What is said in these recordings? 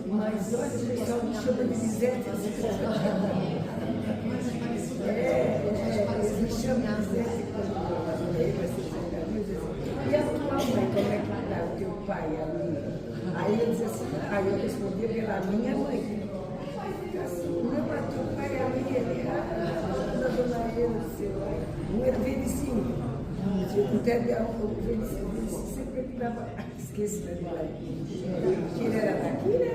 Mas olha, o pessoal me chama de Lisete. Eles me chamam de Lisete. E a tua mãe, como é que está? O teu pai, a minha? Aí ele disse assim, aí eu respondia pela minha mãe. Não, mas teu pai é a minha, ele a dona Helena, não era Vericinho. O Vericinho sempre me dava, esqueci da minha. Que ele era daqui, né?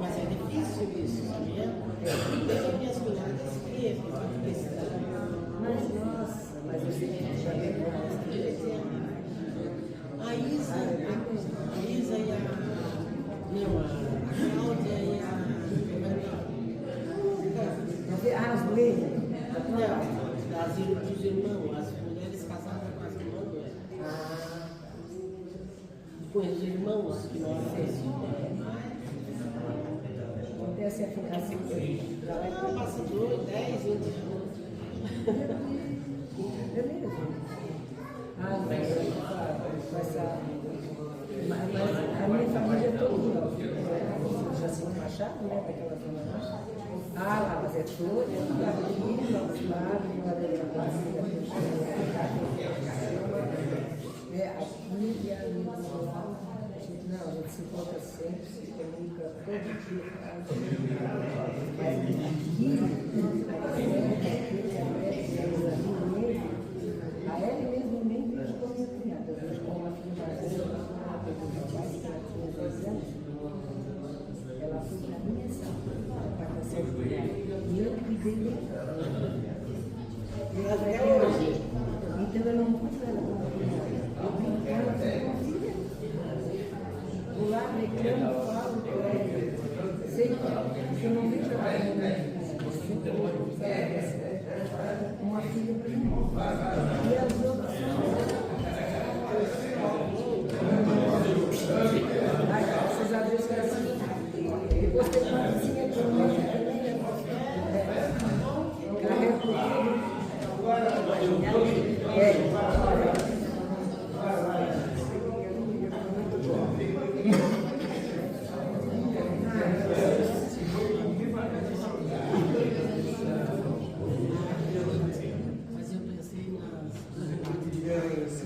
Mas é difícil isso, sabia? Eu minhas cunhadas que Mas nossa, mas eu sei que já tem mais. A Isa e a Cláudia e a As mulheres? Não, dos irmãos, as mulheres casadas com as irmãs dela. Com os irmãos que moram assim. Acontece a ficar assim. Ela passa 2, 10, 20 anos. É mesmo? Ah, mas a minha família é toda Jacinto Machado, né? Daquela zona lá. Ah, lá, mas é toda aqui, Novos Lados, Guarani Placida, aqui e ali no lado. Não, a gente se encontra sempre, se comunica todo dia. Mas a Ellen mesmo nem vejo como minha cunhada, eu vejo como uma filha mais velha, ela foi para minha e eu cuidei dela. Até hoje. Então eu não cuido dela como cunhada. Eu brinco com ela como uma filha. Vou lá, reclamo, falo com ela. Sei que eu não vejo ela como uma filha para mim. E as outras ai, graças a Deus que é assim. Depois tem uma vizinha que eu carrego tudo. Mas eu pensei nas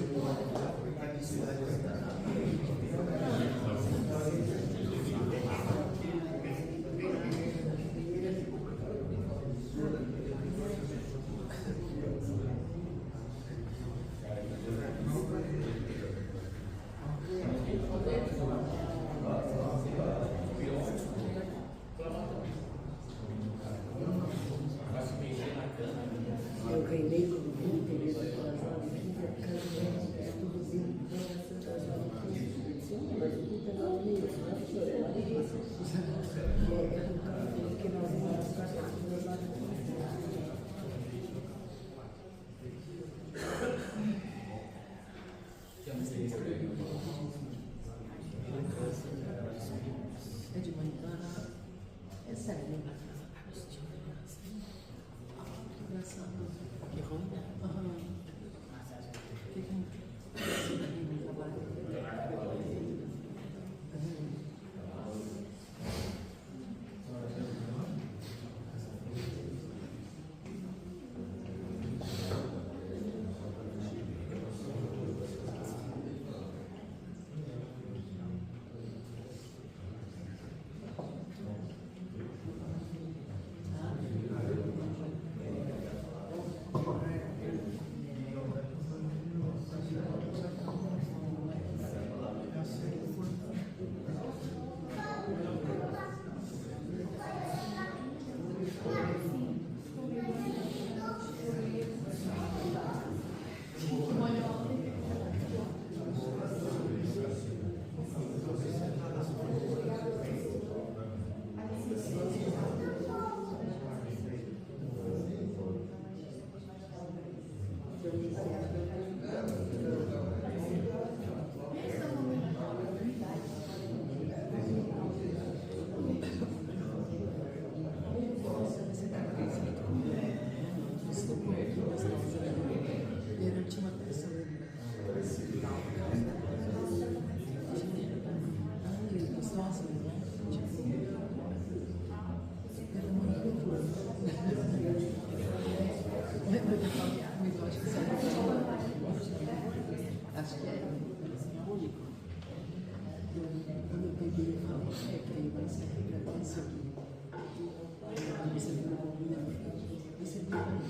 situações, né? Acho que é único. Quando eu peguei e falei, que aí vai ser isso aqui. Você viu o problema? Você viu o problema?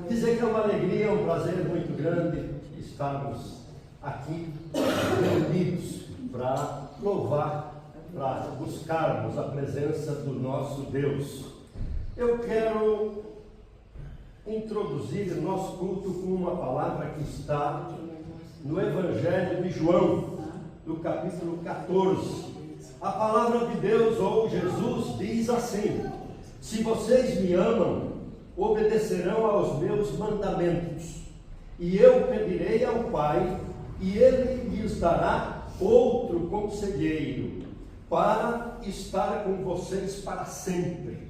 Dizer que é uma alegria, um prazer muito grande estarmos aqui reunidos para louvar, para buscarmos a presença do nosso Deus. Eu quero introduzir o nosso culto com uma palavra que está no Evangelho de João, do capítulo 14. A palavra de Deus, ou Jesus, diz assim: se vocês me amam, obedecerão aos meus mandamentos, e eu pedirei ao Pai, e Ele lhes dará outro conselheiro, para estar com vocês para sempre.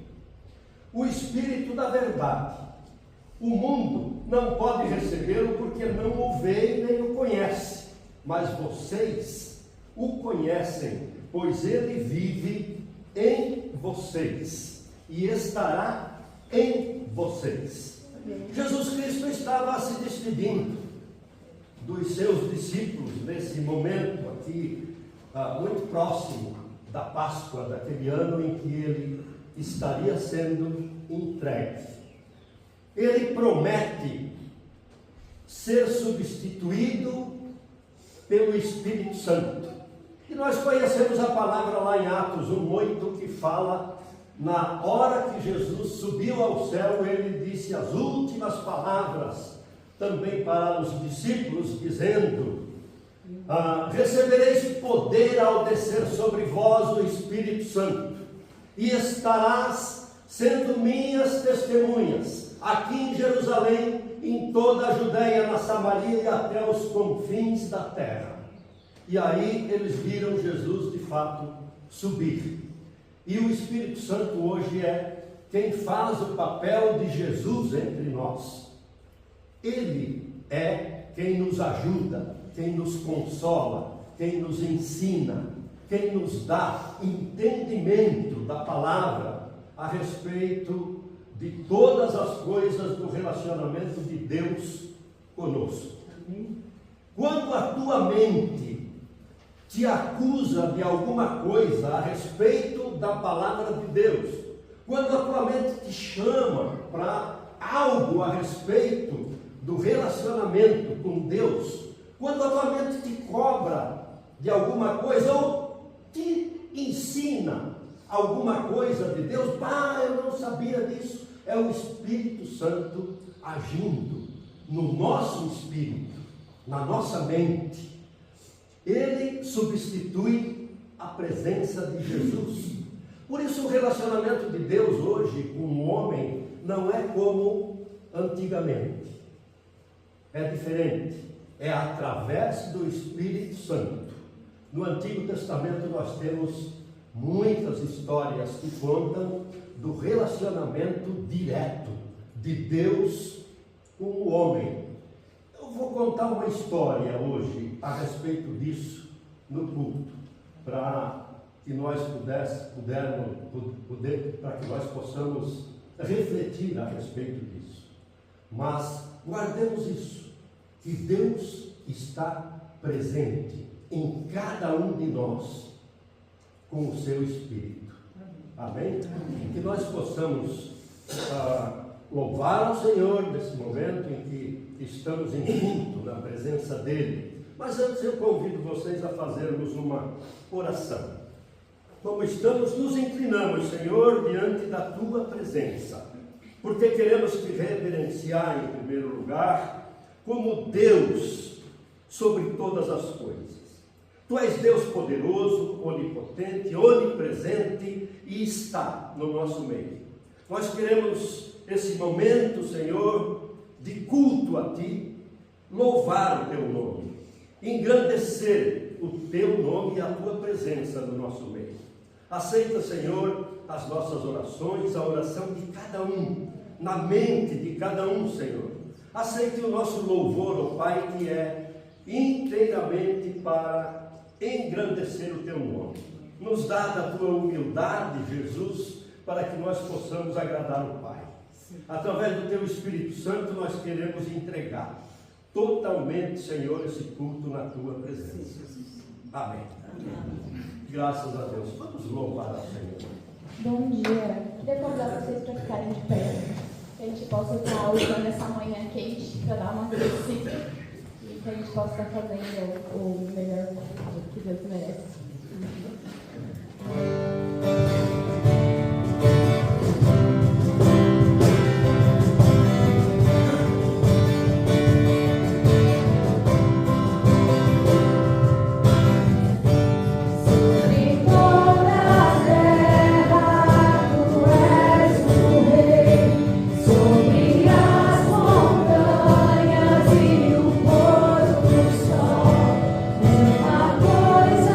O Espírito da verdade. O mundo não pode recebê-lo porque não o vê nem o conhece, mas vocês o conhecem, pois ele vive em vocês e estará em vocês. Jesus Cristo estava se despedindo dos seus discípulos nesse momento aqui, muito próximo da Páscoa, daquele ano em que ele estaria sendo entregue. Ele promete ser substituído pelo Espírito Santo. E nós conhecemos a palavra lá em Atos 1:8, que fala: na hora que Jesus subiu ao céu, ele disse as últimas palavras também para os discípulos, dizendo: recebereis poder ao descer sobre vós o Espírito Santo, e estarás sendo minhas testemunhas aqui em Jerusalém, em toda a Judéia, na Samaria e até os confins da terra. E aí eles viram Jesus de fato subir. E o Espírito Santo hoje é quem faz o papel de Jesus entre nós. Ele é quem nos ajuda, quem nos consola, quem nos ensina, quem nos dá entendimento da palavra a respeito de todas as coisas do relacionamento de Deus conosco. Quando a tua mente te acusa de alguma coisa a respeito da palavra de Deus, quando a tua mente te chama para algo a respeito do relacionamento com Deus, quando a tua mente te cobra de alguma coisa ou te ensina alguma coisa de Deus, eu não sabia disso, é o Espírito Santo agindo no nosso espírito, na nossa mente. Ele substitui a presença de Jesus. Por isso o relacionamento de Deus hoje com o homem não é como antigamente. É diferente. É através do Espírito Santo. No Antigo Testamento nós temos muitas histórias que contam do relacionamento direto de Deus com o homem. Eu vou contar uma história hoje a respeito disso no culto, para que nós para que nós possamos refletir a respeito disso. Mas guardemos isso, que Deus está presente em cada um de nós com o seu Espírito. Amém? Que nós possamos louvar ao Senhor nesse momento em que estamos em culto na presença dEle. Mas antes eu convido vocês a fazermos uma oração. Como estamos, nos inclinamos, Senhor, diante da Tua presença, porque queremos Te reverenciar em primeiro lugar como Deus sobre todas as coisas. Tu és Deus poderoso, onipotente, onipresente e está no nosso meio. Nós queremos esse momento, Senhor, de culto a Ti, louvar o Teu nome, engrandecer o Teu nome e a Tua presença no nosso meio. Aceita, Senhor, as nossas orações, a oração de cada um, na mente de cada um, Senhor. Aceite o nosso louvor, ó Pai, que é inteiramente para engrandecer o Teu nome. Nos dá da Tua humildade, Jesus, para que nós possamos agradar o Pai. Através do Teu Espírito Santo, nós queremos entregar totalmente, Senhor, esse culto na Tua presença. Amém. Graças a Deus. Vamos louvar ao Senhor. Bom dia. Queria convidar vocês para ficarem de pé, que a gente possa estar usando essa manhã quente para dar uma aquecida e que a gente possa estar fazendo o melhor que Deus merece. Coisa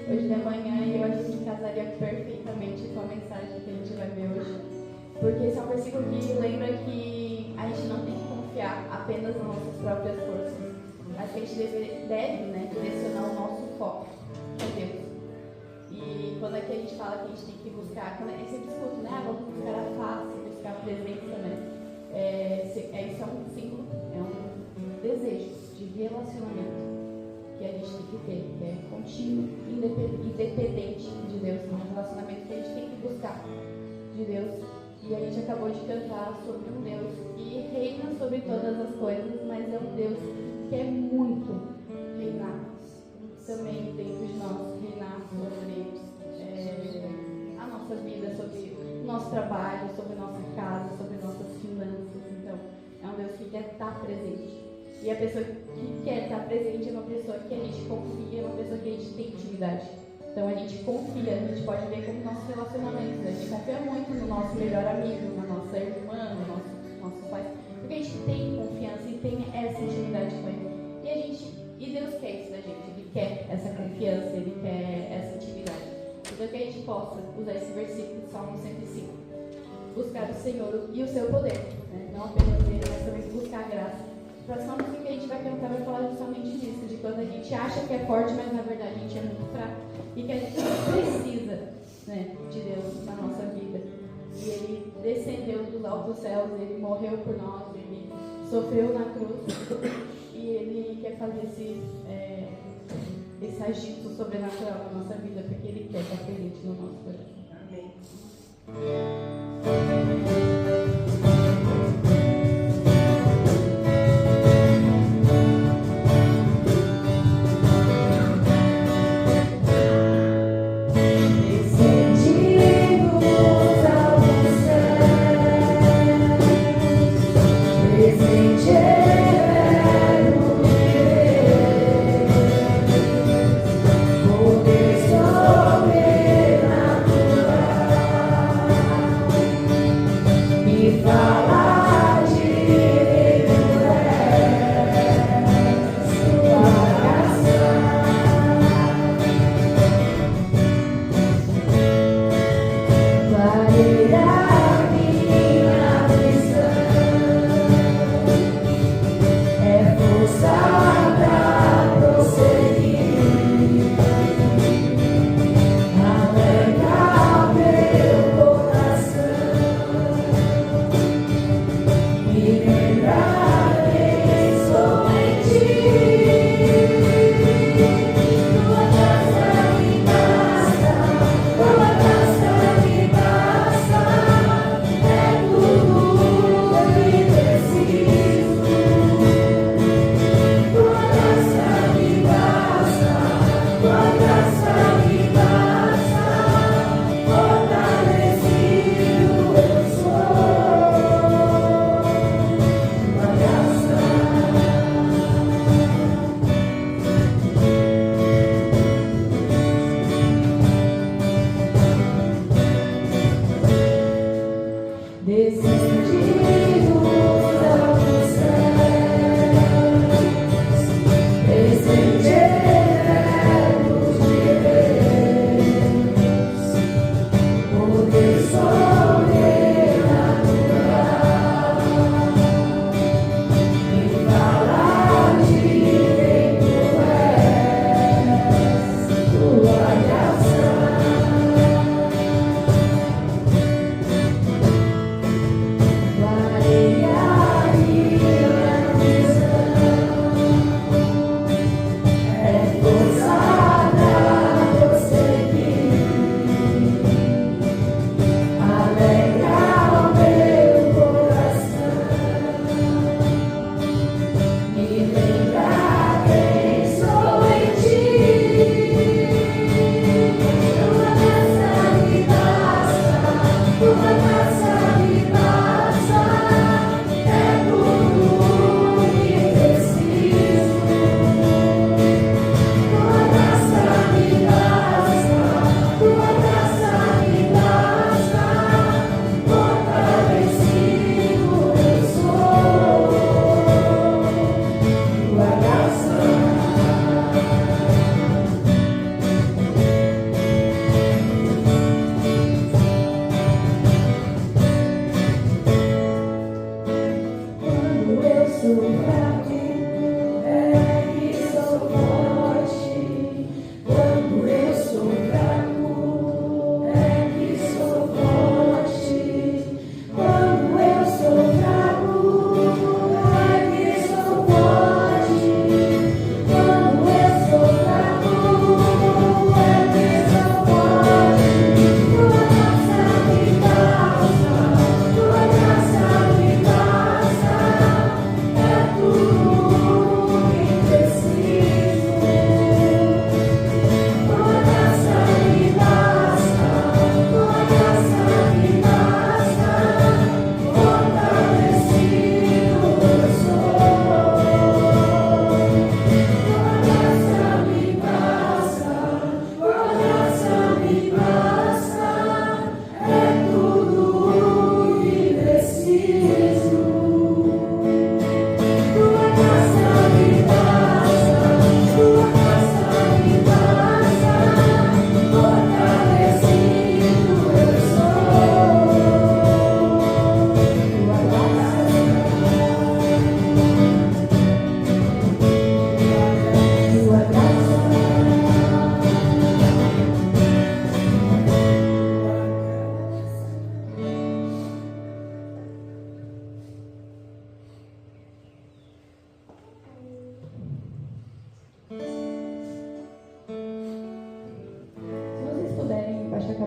hoje de manhã e eu acho que casaria perfeitamente com a mensagem que a gente vai ver hoje. Porque esse é um versículo que lembra que a gente não tem que confiar apenas nas nossas próprias forças, mas que a gente deve, né, direcionar o nosso foco para Deus. E quando aqui a gente fala que a gente tem que buscar, quando a gente sempre escuta, né, vamos buscar a face, buscar a presença, né? Isso é um símbolo, é um desejo de relacionamento que a gente tem que ter, que é contínuo, independente de Deus, um relacionamento que a gente tem que buscar de Deus. E a gente acabou de cantar sobre um Deus que reina sobre todas as coisas, mas é um Deus que quer muito reinar também dentro de nós, reinar sobre a nossa vida, sobre o nosso trabalho, sobre nossa casa, sobre nossas finanças. Então, é um Deus que quer estar presente. E a pessoa que quer estar presente é uma pessoa que a gente confia, é uma pessoa que a gente tem intimidade. Então a gente confia, a gente pode ver como nossos relacionamentos. A gente confia muito no nosso melhor amigo, na nossa irmã, no nosso pai. Porque a gente tem confiança e tem essa intimidade com ele. E Deus quer isso da gente. Ele quer essa confiança, ele quer essa intimidade. Então que a gente possa usar esse versículo do Salmo 105. Buscar o Senhor e o seu poder. Né? Não apenas ele, mas também buscar a graça. A próxima música que a gente vai cantar vai falar justamente disso, de quando a gente acha que é forte, mas na verdade a gente é muito fraco. E que a gente precisa, né, de Deus na nossa vida. E Ele descendeu dos altos céus, Ele morreu por nós, Ele sofreu na cruz. E Ele quer fazer esse agito sobrenatural na nossa vida, porque Ele quer estar presente no nosso coração. Amém. Poder sobrenatural.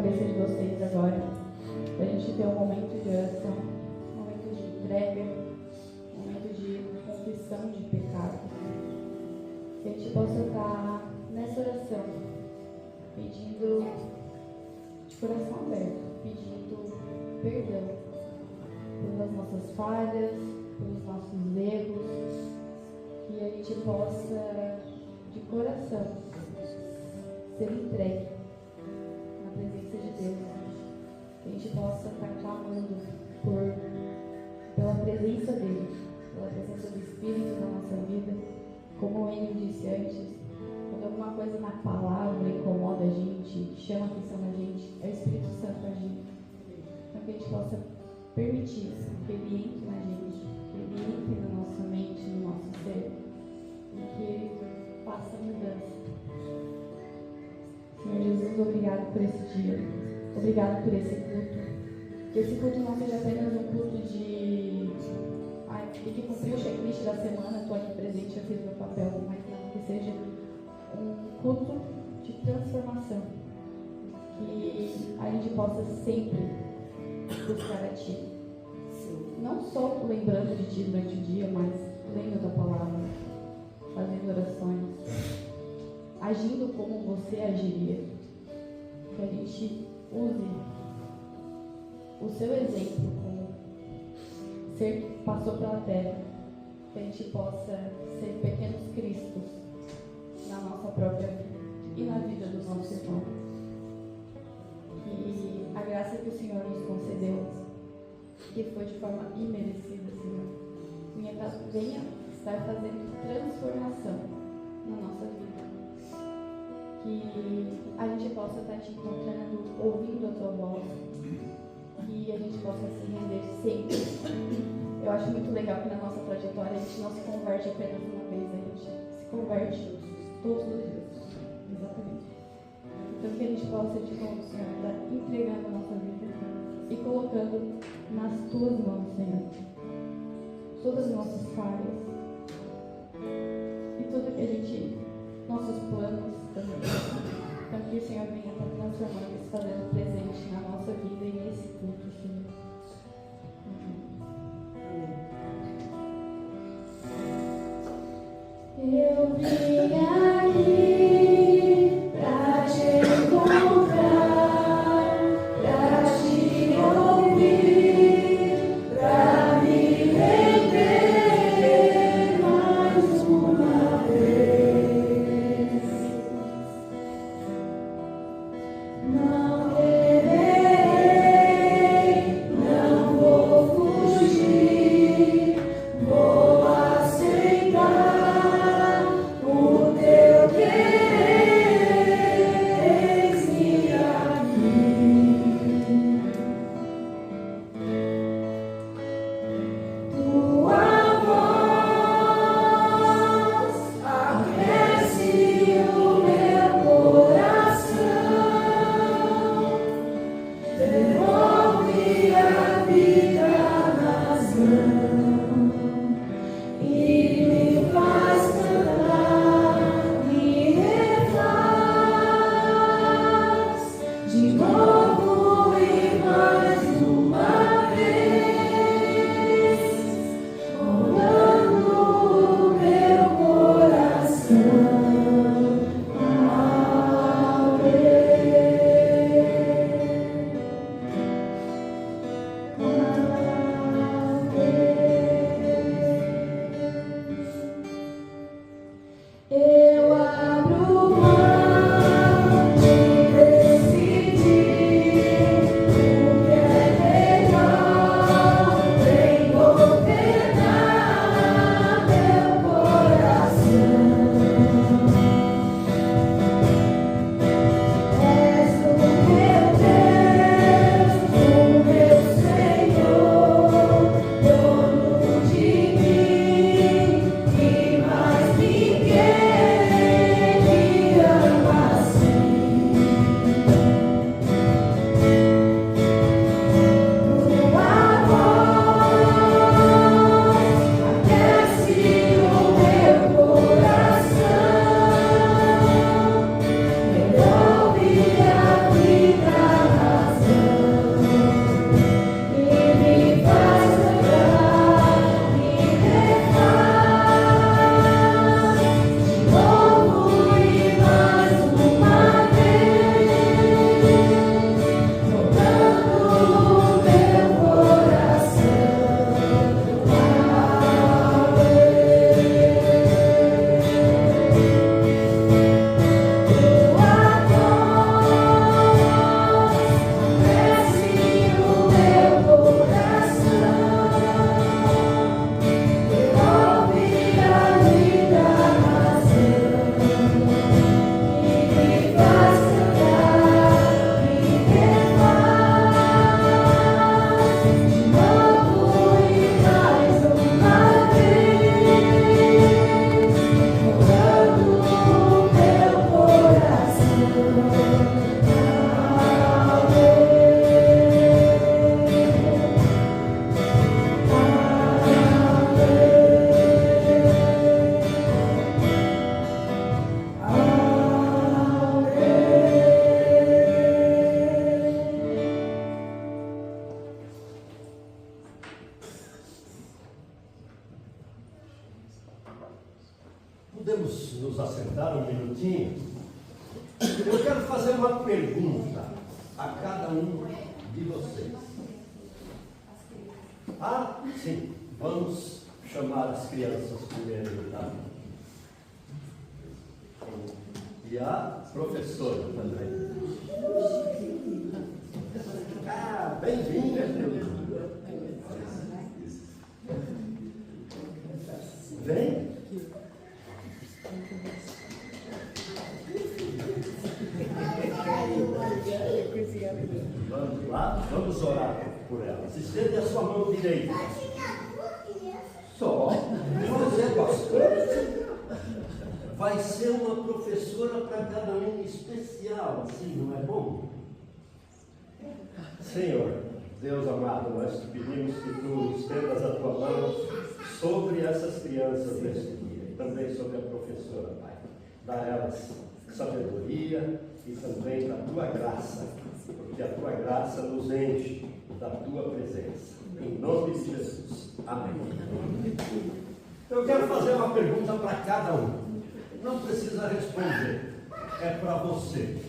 cabeça de vocês agora, para a gente ter um momento de oração, um momento de entrega, um momento de confissão de pecado. Que a gente possa estar nessa oração, pedindo de coração aberto, pedindo perdão pelas nossas falhas, pelos nossos erros, que a gente possa, de coração, ser entregue na presença de Deus, que a gente possa estar clamando pela presença dele, pela presença do Espírito na nossa vida, como o Enio disse antes. Quando alguma coisa na palavra incomoda a gente, chama a atenção da gente, é o Espírito Santo agindo. Então que a gente possa permitir isso, que ele entre na gente, que ele entre na nossa mente, no nosso ser, e que ele faça mudança. Senhor Jesus, obrigado por esse dia, obrigado por esse culto. Que esse culto não seja apenas um culto de tem que cumprir o checklist da semana, estou aqui presente, eu fiz meu papel, mas não, que seja um culto de transformação, que a gente possa sempre buscar a Ti, não só lembrando de Ti durante o dia, mas lendo da palavra, fazendo orações, agindo como Você agiria, que a gente use o Seu exemplo como ser que passou pela terra, que a gente possa ser pequenos cristos na nossa própria vida e na vida dos nossos irmãos. Que a graça que o Senhor nos concedeu, que foi de forma imerecida, Senhor, venha estar fazendo transformação na nossa vida. Que a gente possa estar te encontrando, ouvindo a Tua voz, que a gente possa se render sempre. Eu acho muito legal que na nossa trajetória a gente não se converte apenas uma vez, a gente se converte todos os dias. Exatamente. Então que a gente possa, de novo, Senhor, estar entregando a nossa vida e colocando nas Tuas mãos, Senhor, todas as nossas falhas e tudo que a gente, nossos planos também. Então que o Senhor venha estar transformando e se fazendo presente na nossa vida e nesse culto, Senhor. Eu vim aqui pra te encontrar, pra te ouvir, pra me render mais uma vez. Não nos assentar um minutinho, eu quero fazer uma pergunta a cada um de vocês. Ah, sim, vamos chamar as crianças primeiro, tá? E a professora também. Ah, bem-vinda, vem. Vamos lá, vamos orar por elas. Estende a sua mão direita. Só. Você gostou? Vai ser uma professora para cada um especial, assim, não é bom? Senhor, Deus amado, nós te pedimos que tu estendas a tua mão sobre essas crianças neste dia, e também sobre a professora, Pai. Dá a elas sabedoria e também da tua graça, porque a tua graça nos enche da tua presença. Em nome de Jesus. Amém. Eu quero fazer uma pergunta para cada um. Não precisa responder, é para você.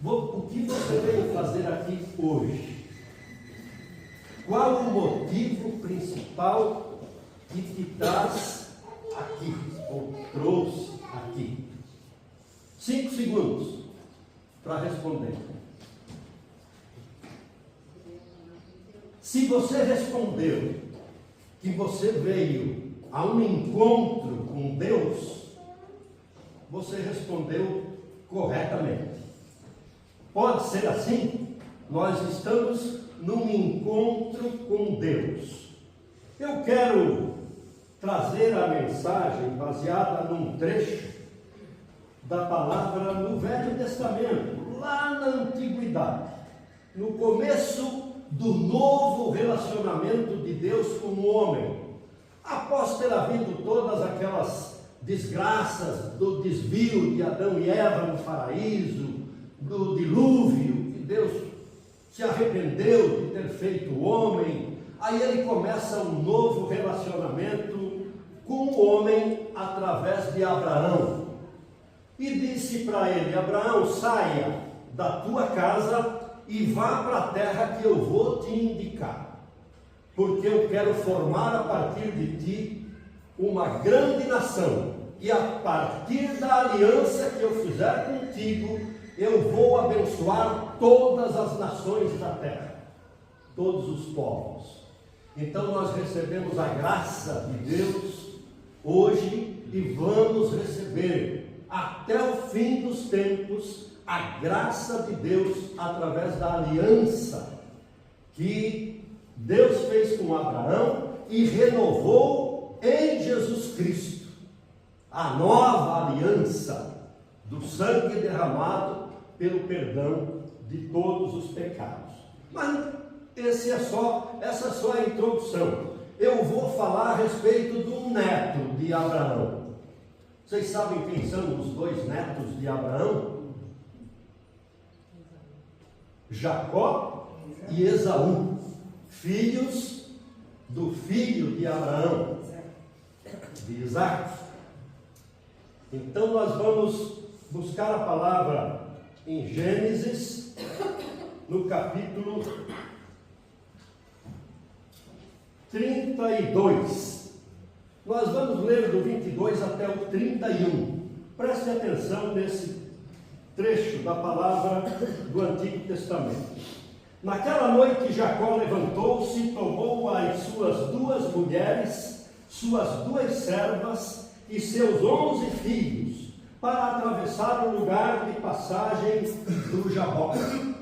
O que você veio fazer aqui hoje? Qual o motivo principal que te traz aqui, ou trouxe aqui? 5 segundos para responder. Se você respondeu que você veio a um encontro com Deus, você respondeu corretamente. Pode ser assim? Nós estamos num encontro com Deus. Eu quero trazer a mensagem baseada num trecho da palavra no Velho Testamento, lá na Antiguidade, no começo do novo relacionamento de Deus com o homem, após ter havido todas aquelas desgraças do desvio de Adão e Eva no paraíso, do dilúvio, que Deus se arrependeu de ter feito o homem. Aí ele começa um novo relacionamento com o homem através de Abraão. E disse para ele: Abraão, saia da tua casa e vá para a terra que eu vou te indicar, porque eu quero formar a partir de ti uma grande nação, e a partir da aliança que eu fizer contigo, eu vou abençoar todas as nações da terra, todos os povos. Então nós recebemos a graça de Deus hoje e vamos receber até o fim dos tempos a graça de Deus através da aliança que Deus fez com Abraão e renovou em Jesus Cristo, a nova aliança do sangue derramado pelo perdão de todos os pecados. Mas essa é só a introdução. Eu vou falar a respeito do neto de Abraão. Vocês sabem quem são os 2 netos de Abraão? Jacó e Esaú, filhos do filho de Abraão, de Isaac. Então nós vamos buscar a palavra em Gênesis, no capítulo 32. Nós vamos ler do 22 até o 31. Preste atenção nesse trecho da palavra do Antigo Testamento. Naquela noite Jacó levantou-se, tomou as suas 2 mulheres, suas 2 servas e seus 11 filhos, para atravessar o lugar de passagem do Jaboque.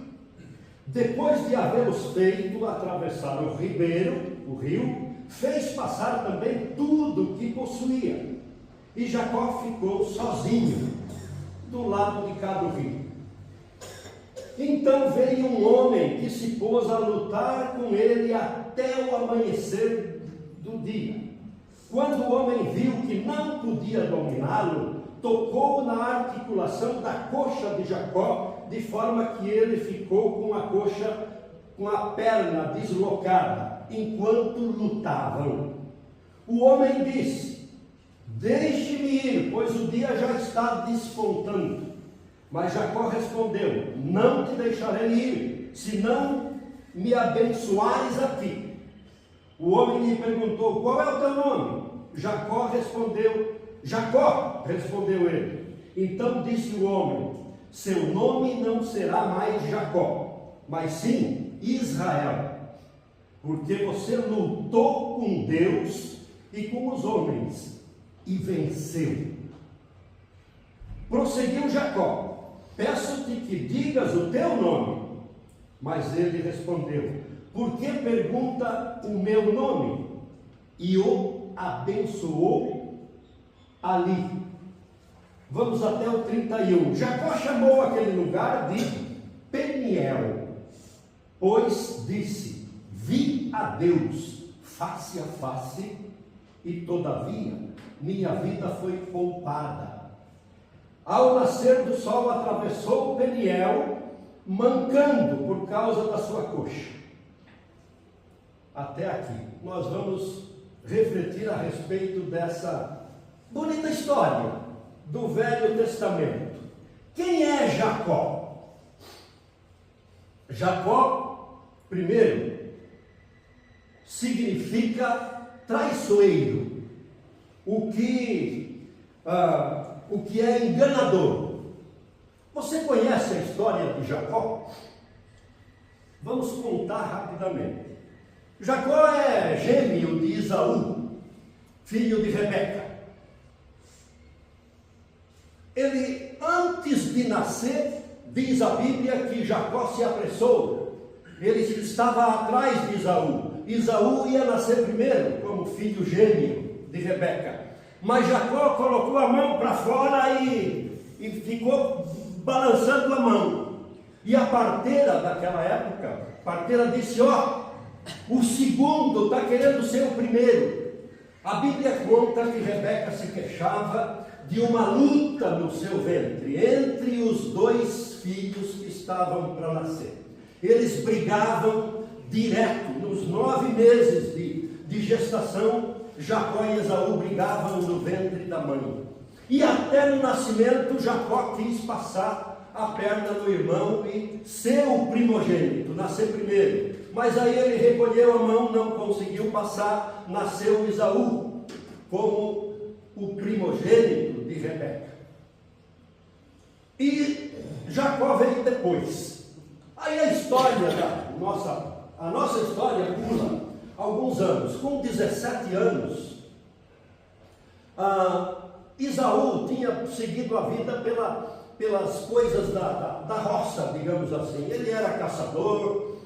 Depois de havê-los feito atravessar o rio, fez passar também tudo o que possuía, e Jacó ficou sozinho do lado de cá do rio. Então veio um homem que se pôs a lutar com ele até o amanhecer do dia. Quando o homem viu que não podia dominá-lo, tocou na articulação da coxa de Jacó, de forma que ele ficou com a perna deslocada, enquanto lutavam. O homem disse: deixe-me ir, pois o dia já está despontando. Mas Jacó respondeu: não te deixarei ir, se não me abençoares a ti. O homem lhe perguntou: qual é o teu nome? Jacó, respondeu ele. Então disse o homem: seu nome não será mais Jacó, mas sim Israel, porque você lutou com Deus e com os homens e venceu. Prosseguiu Jacó: peço-te que digas o teu nome. Mas ele respondeu: por que pergunta o meu nome? E o abençoou ali. Vamos até o 31. Jacó chamou aquele lugar de Peniel, pois disse: vi a Deus face a face, e todavia minha vida foi poupada. Ao nascer do sol atravessou Peniel, mancando por causa da sua coxa. Até aqui nós vamos refletir a respeito dessa bonita história do Velho Testamento. Quem é Jacó? Jacó, primeiro, significa traiçoeiro, o que é enganador. Você conhece a história de Jacó? Vamos contar rapidamente. Jacó é gêmeo de Esaú, filho de Rebeca. Ele, antes de nascer, diz a Bíblia que Jacó se apressou. Ele estava atrás de Esaú. Esaú ia nascer primeiro, como filho gêmeo de Rebeca. Mas Jacó colocou a mão para fora e ficou balançando a mão. E a parteira daquela época, a parteira disse: ó, o segundo está querendo ser o primeiro. A Bíblia conta que Rebeca se queixava de uma luta no seu ventre, entre os dois filhos que estavam para nascer. Eles brigavam direto, nos 9 meses de gestação, Jacó e Esaú brigavam no ventre da mãe. E até no nascimento, Jacó quis passar a perna no irmão e ser o primogênito, nascer primeiro. Mas aí ele recolheu a mão, não conseguiu passar, nasceu Esaú como o primogênito de Rebeca. E Jacó veio depois. Aí a história a nossa história pula alguns anos. Com 17 anos, Esaú tinha seguido a vida pelas coisas da roça, digamos assim. Ele era caçador,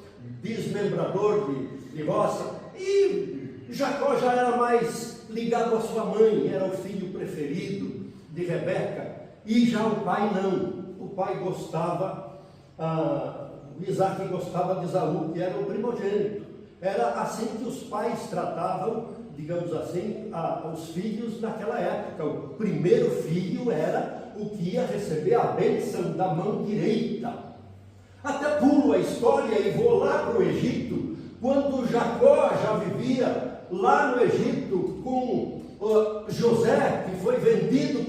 desmembrador de roça, e Jacó já era mais ligado à sua mãe, era o filho preferido de Rebeca, e já o pai não. O pai gostava, Isaac gostava de Esaú, que era o primogênito. Era assim que os pais tratavam, digamos assim, os filhos naquela época. O primeiro filho era o que ia receber a bênção da mão direita. Até pulo a história e vou lá para o Egito, quando Jacó já vivia lá no Egito com José, que foi vendido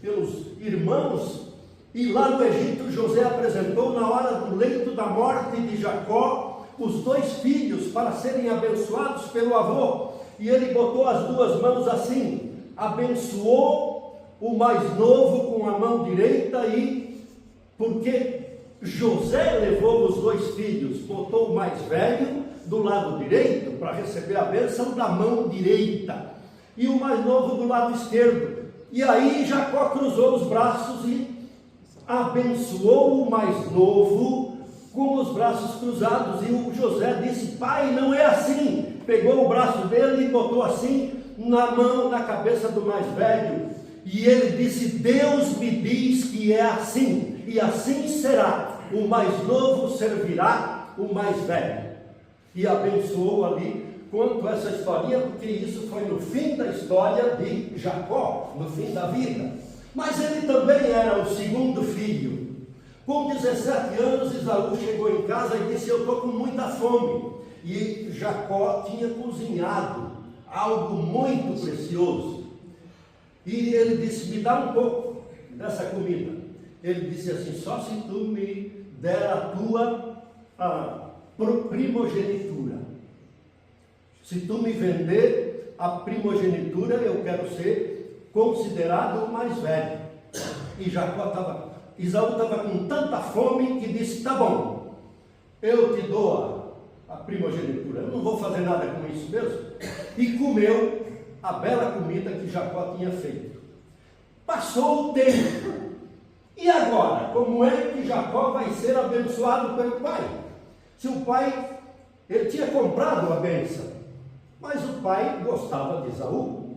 pelos irmãos. E lá no Egito José apresentou, na hora do leito da morte de Jacó, os 2 filhos para serem abençoados pelo avô. E ele botou as 2 mãos assim, abençoou o mais novo com a mão direita, e porque José levou os 2 filhos, botou o mais velho do lado direito para receber a bênção da mão direita, e o mais novo do lado esquerdo. E aí Jacó cruzou os braços e abençoou o mais novo com os braços cruzados. E o José disse: pai, não é assim. Pegou o braço dele e botou assim na cabeça do mais velho. E ele disse: Deus me diz que é assim, e assim será. O mais novo servirá o mais velho. E abençoou ali. Conto essa historinha porque isso foi no fim da história de Jacó, no fim da vida. Mas ele também era o segundo filho. Com 17 anos, Esaú chegou em casa e disse: eu estou com muita fome. E Jacó tinha cozinhado algo muito precioso. E ele disse: me dá um pouco dessa comida. Ele disse assim: só se tu me der a tua primogenitura. Se tu me vender a primogenitura, eu quero ser considerado o mais velho. E Esaú estava com tanta fome que disse: tá bom, eu te dou a primogenitura, eu não vou fazer nada com isso mesmo. E comeu a bela comida que Jacó tinha feito. Passou o tempo. E agora, como é que Jacó vai ser abençoado pelo pai? Se o pai, ele tinha comprado a bênção, mas o pai gostava de Esaú.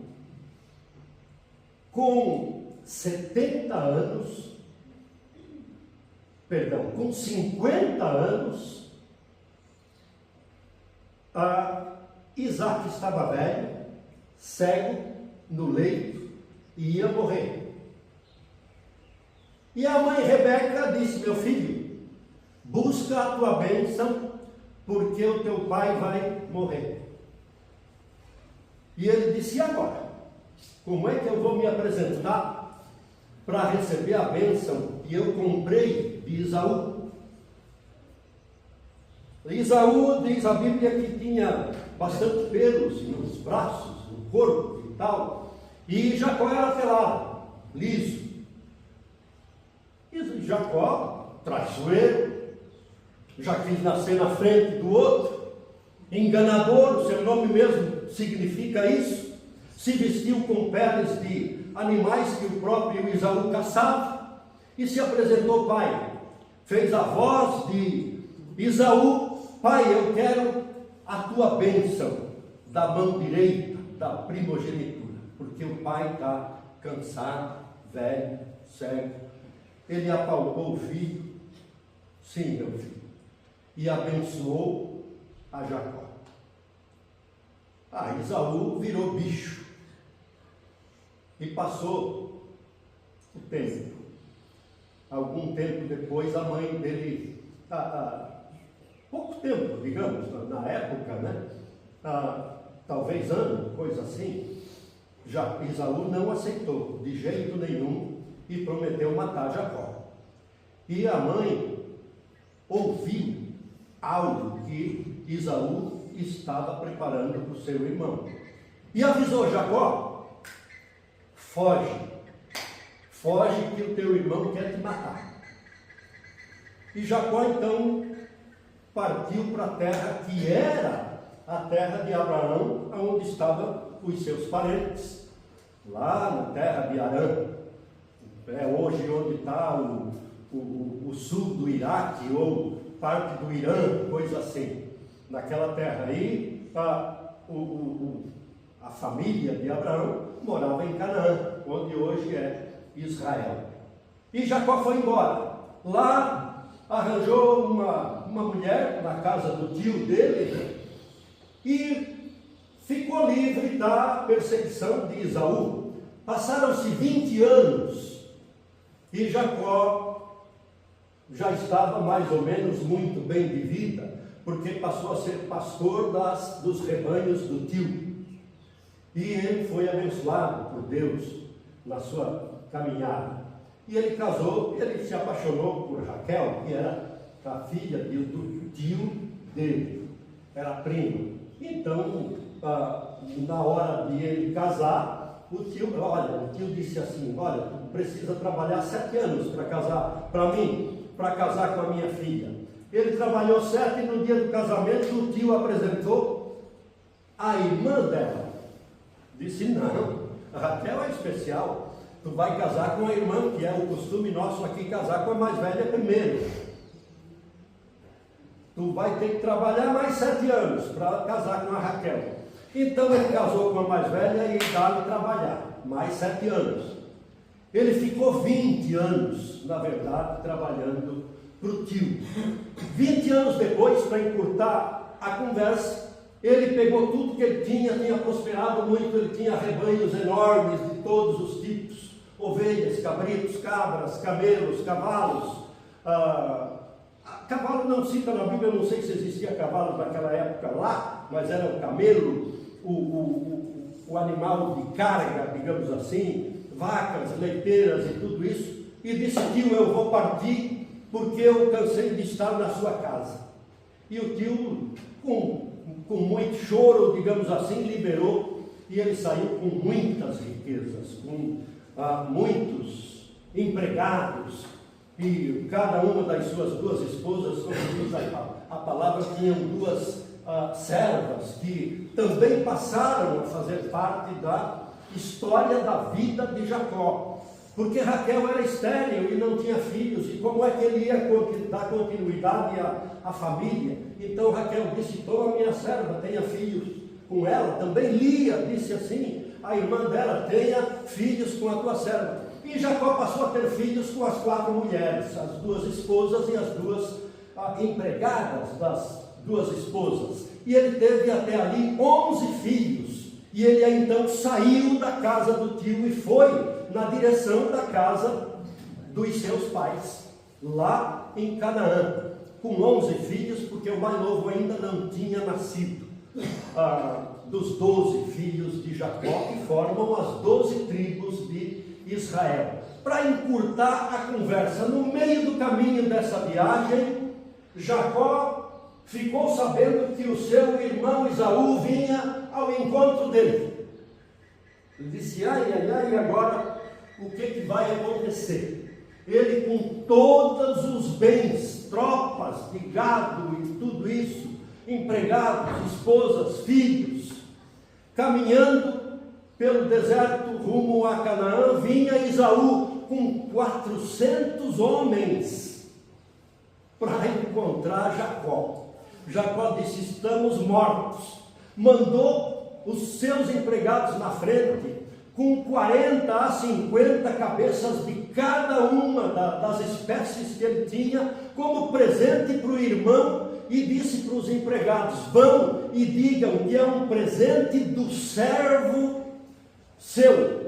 Com 50 anos, Isaac estava velho, cego, no leito, e ia morrer. E a mãe Rebeca disse: meu filho, busca a tua bênção, porque o teu pai vai morrer. E ele disse: e agora? Como é que eu vou me apresentar para receber a bênção que eu comprei de Esaú? Esaú, diz a Bíblia, que tinha bastante pelos nos braços, no corpo e tal, e Jacó era pelado, liso. E Jacó, traiçoeiro, já quis nascer na frente do outro, enganador, o seu nome mesmo significa isso. Se vestiu com peles de animais que o próprio Esaú caçava e se apresentou ao pai. Fez a voz de Esaú: pai, eu quero a tua bênção da mão direita, da primogenitura, porque o pai está cansado, velho, cego. Ele apalpou o filho, sim, meu filho, e abençoou a Jacó. Esaú virou bicho. E passou o tempo. Algum tempo depois, a mãe dele, pouco tempo, digamos, na época, né? Talvez ano, coisa assim, já Esaú não aceitou de jeito nenhum e prometeu matar Jacó. E a mãe ouviu algo que Esaú estava preparando para o seu irmão. E avisou Jacó: foge que o teu irmão quer te matar. E Jacó então partiu para a terra que era a terra de Abraão, onde estavam os seus parentes, lá na terra de Harã. É hoje onde está o sul do Iraque, ou parte do Irã, coisa assim. Naquela terra aí, a família de Abraão morava em Canaã, onde hoje é Israel. E Jacó foi embora. Lá arranjou uma mulher na casa do tio dele e ficou livre da perseguição de Esaú. Passaram-se 20 anos e Jacó já estava mais ou menos muito bem de vida, porque passou a ser pastor dos rebanhos do tio. E ele foi abençoado por Deus na sua caminhada. E ele casou, ele se apaixonou por Raquel, que era a filha do tio dele, era prima. Então, na hora de ele casar, o tio disse assim: olha, tu precisa trabalhar 7 anos para casar, para casar com a minha filha. Ele trabalhou 7 e no dia do casamento o tio apresentou a irmã dela. Disse: não, a Raquel é especial, tu vai casar com a irmã, que é o costume nosso aqui, casar com a mais velha primeiro. Tu vai ter que trabalhar mais 7 anos para casar com a Raquel. Então ele casou com a mais velha e dá-lhe trabalhar, mais 7 anos. Ele ficou 20 anos, na verdade, trabalhando para o tio. 20 anos depois, para encurtar a conversa, ele pegou tudo que ele tinha prosperado muito. Ele tinha rebanhos enormes de todos os tipos: ovelhas, cabritos, cabras, camelos, cavalos. Cavalo não cita na Bíblia, eu não sei se existia cavalo naquela época lá, mas era o camelo, o animal de carga, digamos assim. vacas, leiteiras e tudo isso, e disse: tio, eu vou partir porque eu cansei de estar na sua casa. E o tio, com muito choro, digamos assim, liberou, e ele saiu com muitas riquezas, com muitos empregados, e cada uma das suas duas esposas, como diz a palavra, tinham duas servas que também passaram a fazer parte da história da vida de Jacó, porque Raquel era estéril e não tinha filhos, e como é que ele ia dar continuidade à família? Então Raquel disse: toma minha serva, tenha filhos com ela. Também Lia disse assim, a irmã dela: tenha filhos com a tua serva. E Jacó passou a ter filhos com as 4 mulheres, as 2 esposas e as 2 empregadas das 2 esposas. E ele teve até ali 11 filhos. E ele então saiu da casa do tio e foi na direção da casa dos seus pais, lá em Canaã, com 11 filhos, porque o mais novo ainda não tinha nascido, dos 12 filhos de Jacó, que formam as 12 tribos de Israel. Para encurtar a conversa, no meio do caminho dessa viagem, Jacó ficou sabendo que o seu irmão Esaú vinha ao encontro dele. Ele disse: ai, e agora o que vai acontecer? Ele, com todos os bens, tropas de gado e tudo isso, empregados, esposas, filhos, caminhando pelo deserto rumo a Canaã, vinha Esaú com 400 homens para encontrar Jacó. Jacó disse: estamos mortos. Mandou os seus empregados na frente, com 40 a 50 cabeças de cada uma das espécies que ele tinha, como presente para o irmão, e disse para os empregados: vão e digam que é um presente do servo seu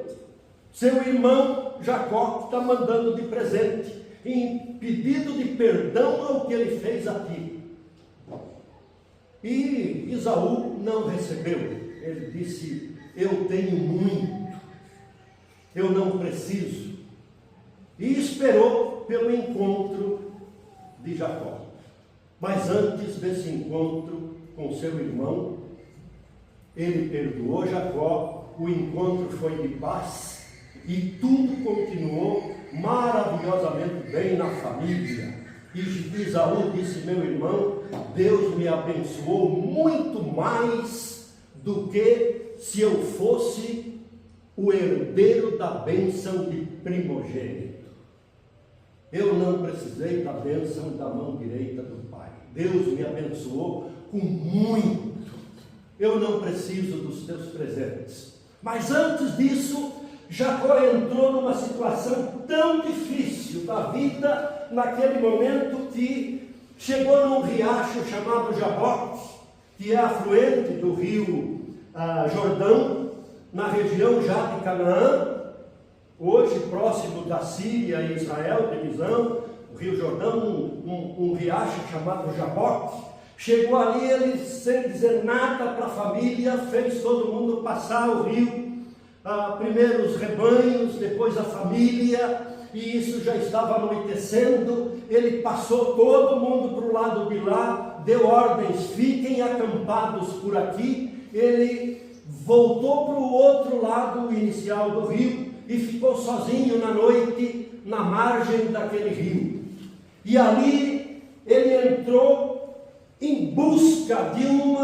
irmão Jacó está mandando de presente, em pedido de perdão ao que ele fez a ti. E Esaú não recebeu. Ele disse: eu tenho muito, eu não preciso. E esperou pelo encontro de Jacó. Mas antes desse encontro com seu irmão, ele perdoou Jacó, o encontro foi de paz e tudo continuou maravilhosamente bem na família. E Esaú disse: meu irmão, Deus me abençoou muito mais do que se eu fosse o herdeiro da bênção de primogênito. Eu não precisei da bênção da mão direita do Pai. Deus me abençoou com muito. Eu não preciso dos teus presentes. Mas antes disso, Jacó entrou numa situação tão difícil da vida, naquele momento, que chegou num riacho chamado Jaboque, que é afluente do rio Jordão, na região já de Canaã, hoje próximo da Síria e Israel, divisão, o rio Jordão, um riacho chamado Jaboque. Chegou ali, ele, sem dizer nada para a família, fez todo mundo passar o rio, primeiro os rebanhos, depois a família, e isso já estava anoitecendo. Ele passou todo mundo para o lado de lá, deu ordens: fiquem acampados por aqui. Ele voltou para o outro lado inicial do rio e ficou sozinho na noite, na margem daquele rio. E ali ele entrou em busca de um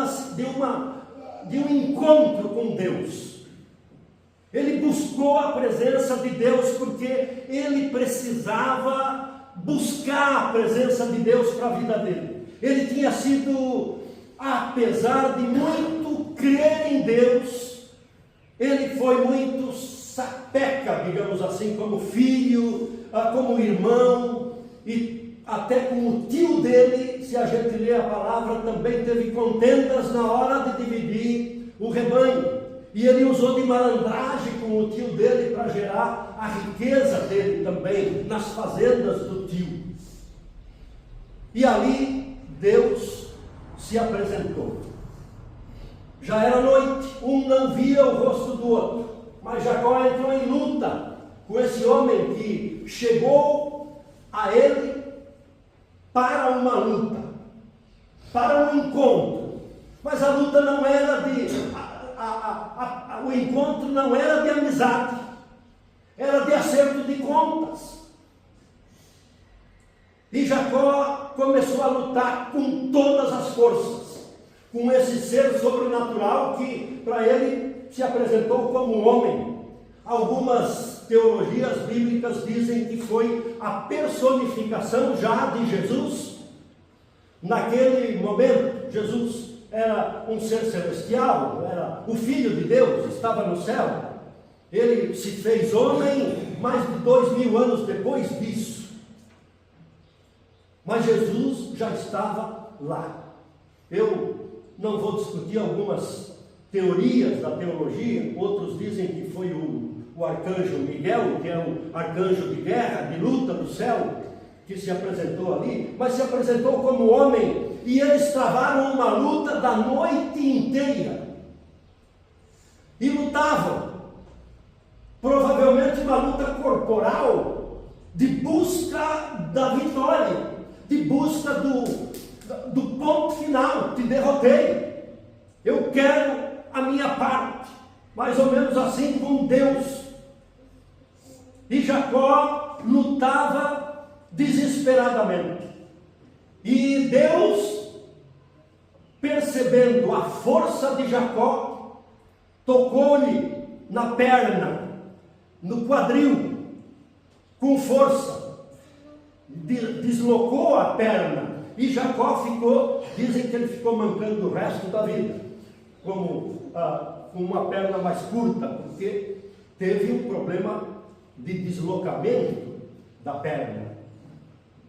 encontro com Deus. Ele buscou a presença de Deus porque ele precisava buscar a presença de Deus para a vida dele. Ele tinha sido, apesar de muito crer em Deus, ele foi muito sapeca, digamos assim, como filho, como irmão, e até com o tio dele, se a gente ler a palavra, também teve contendas na hora de dividir o rebanho. E ele usou de malandragem com o tio dele para gerar a riqueza dele também, nas fazendas do tio. E ali Deus se apresentou. Já era noite, um não via o rosto do outro, mas Jacó entrou em luta com esse homem que chegou a ele para uma luta, para um encontro. Mas a luta não era o encontro não era de amizade, era de acerto de contas. E Jacó começou a lutar com todas as forças, com esse ser sobrenatural que para ele se apresentou como um homem. Algumas teologias bíblicas dizem que foi a personificação já de Jesus. Naquele momento, Jesus era um ser celestial, era o Filho de Deus, estava no céu. Ele se fez homem mais de 2000 anos depois disso. Mas Jesus já estava lá. Eu não vou discutir algumas teorias da teologia. Outros dizem que foi o arcanjo Miguel, que é o arcanjo de guerra, de luta do céu, que se apresentou ali, mas se apresentou como homem, e eles travaram uma luta da noite inteira, e lutavam, provavelmente uma luta corporal, de busca da vitória, de busca do ponto final. Te derrotei, eu quero a minha parte, mais ou menos assim com Deus. E Jacó lutava desesperadamente, e Deus, percebendo a força de Jacó, tocou-lhe na perna, no quadril, com força, deslocou a perna, e Jacó ficou, dizem que ele ficou mancando o resto da vida, com uma perna mais curta, porque teve um problema de deslocamento da perna.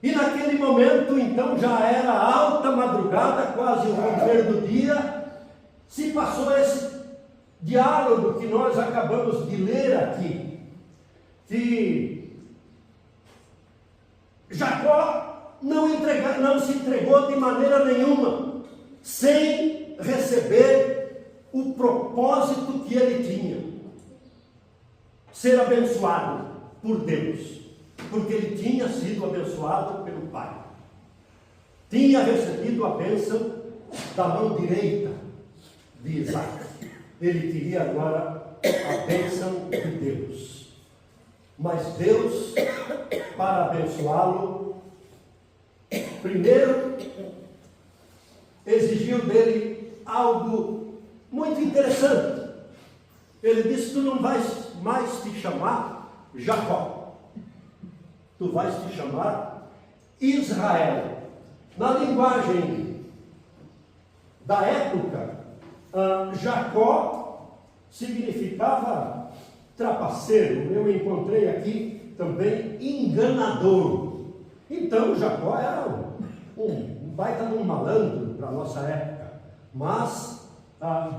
E naquele momento, então, já era alta madrugada, quase o romper do dia, se passou esse diálogo que nós acabamos de ler aqui, que Jacó não se entregou de maneira nenhuma, sem receber o propósito que ele tinha, ser abençoado por Deus, porque ele tinha sido abençoado pelo Pai, tinha recebido a bênção da mão direita de Isaac. Ele queria agora a bênção de Deus, mas Deus, para abençoá-lo, primeiro exigiu dele algo muito interessante. Ele disse: tu não vais mais te chamar Jacó, tu vais te chamar Israel. Na linguagem da época, Jacó significava trapaceiro. Eu encontrei aqui também enganador. Então Jacó era um baita de um malandro para a nossa época, mas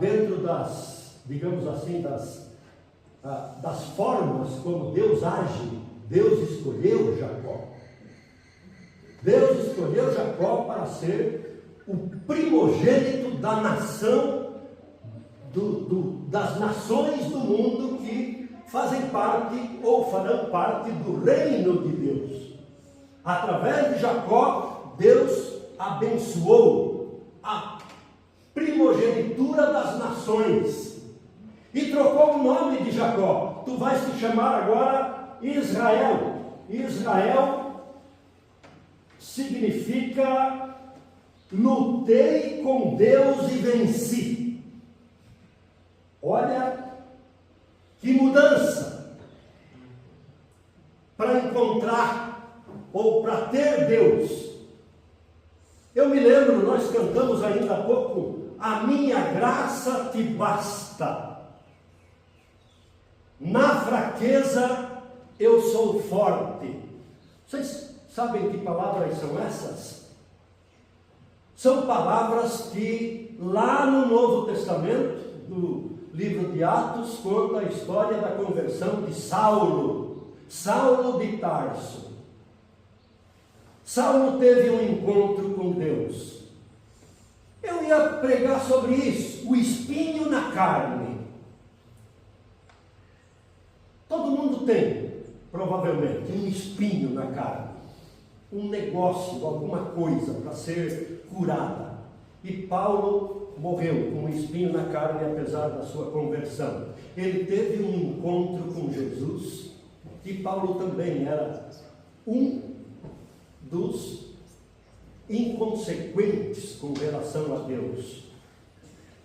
dentro das, digamos assim, das formas como Deus age, Deus escolheu Jacó. Deus escolheu Jacó para ser o primogênito da nação, das nações do mundo que fazem parte ou farão parte do reino de Deus. Através de Jacó, Deus abençoou a primogenitura das nações e trocou o nome de Jacó. Tu vais te chamar agora Israel. Israel significa lutei com Deus e venci. Olha que mudança para encontrar ou para ter Deus. Eu me lembro, nós cantamos ainda há pouco: a minha graça te basta, na fraqueza eu sou forte. Vocês sabem que palavras são essas? São palavras que lá no Novo Testamento, do livro de Atos, conta a história da conversão de Saulo de Tarso. Saulo teve um encontro com Deus. Eu ia pregar sobre isso, o espinho na carne. Todo mundo tem provavelmente, um espinho na carne, um negócio, alguma coisa para ser curada. E Paulo morreu com um espinho na carne, apesar da sua conversão. Ele teve um encontro com Jesus, e Paulo também era um dos inconsequentes com relação a Deus.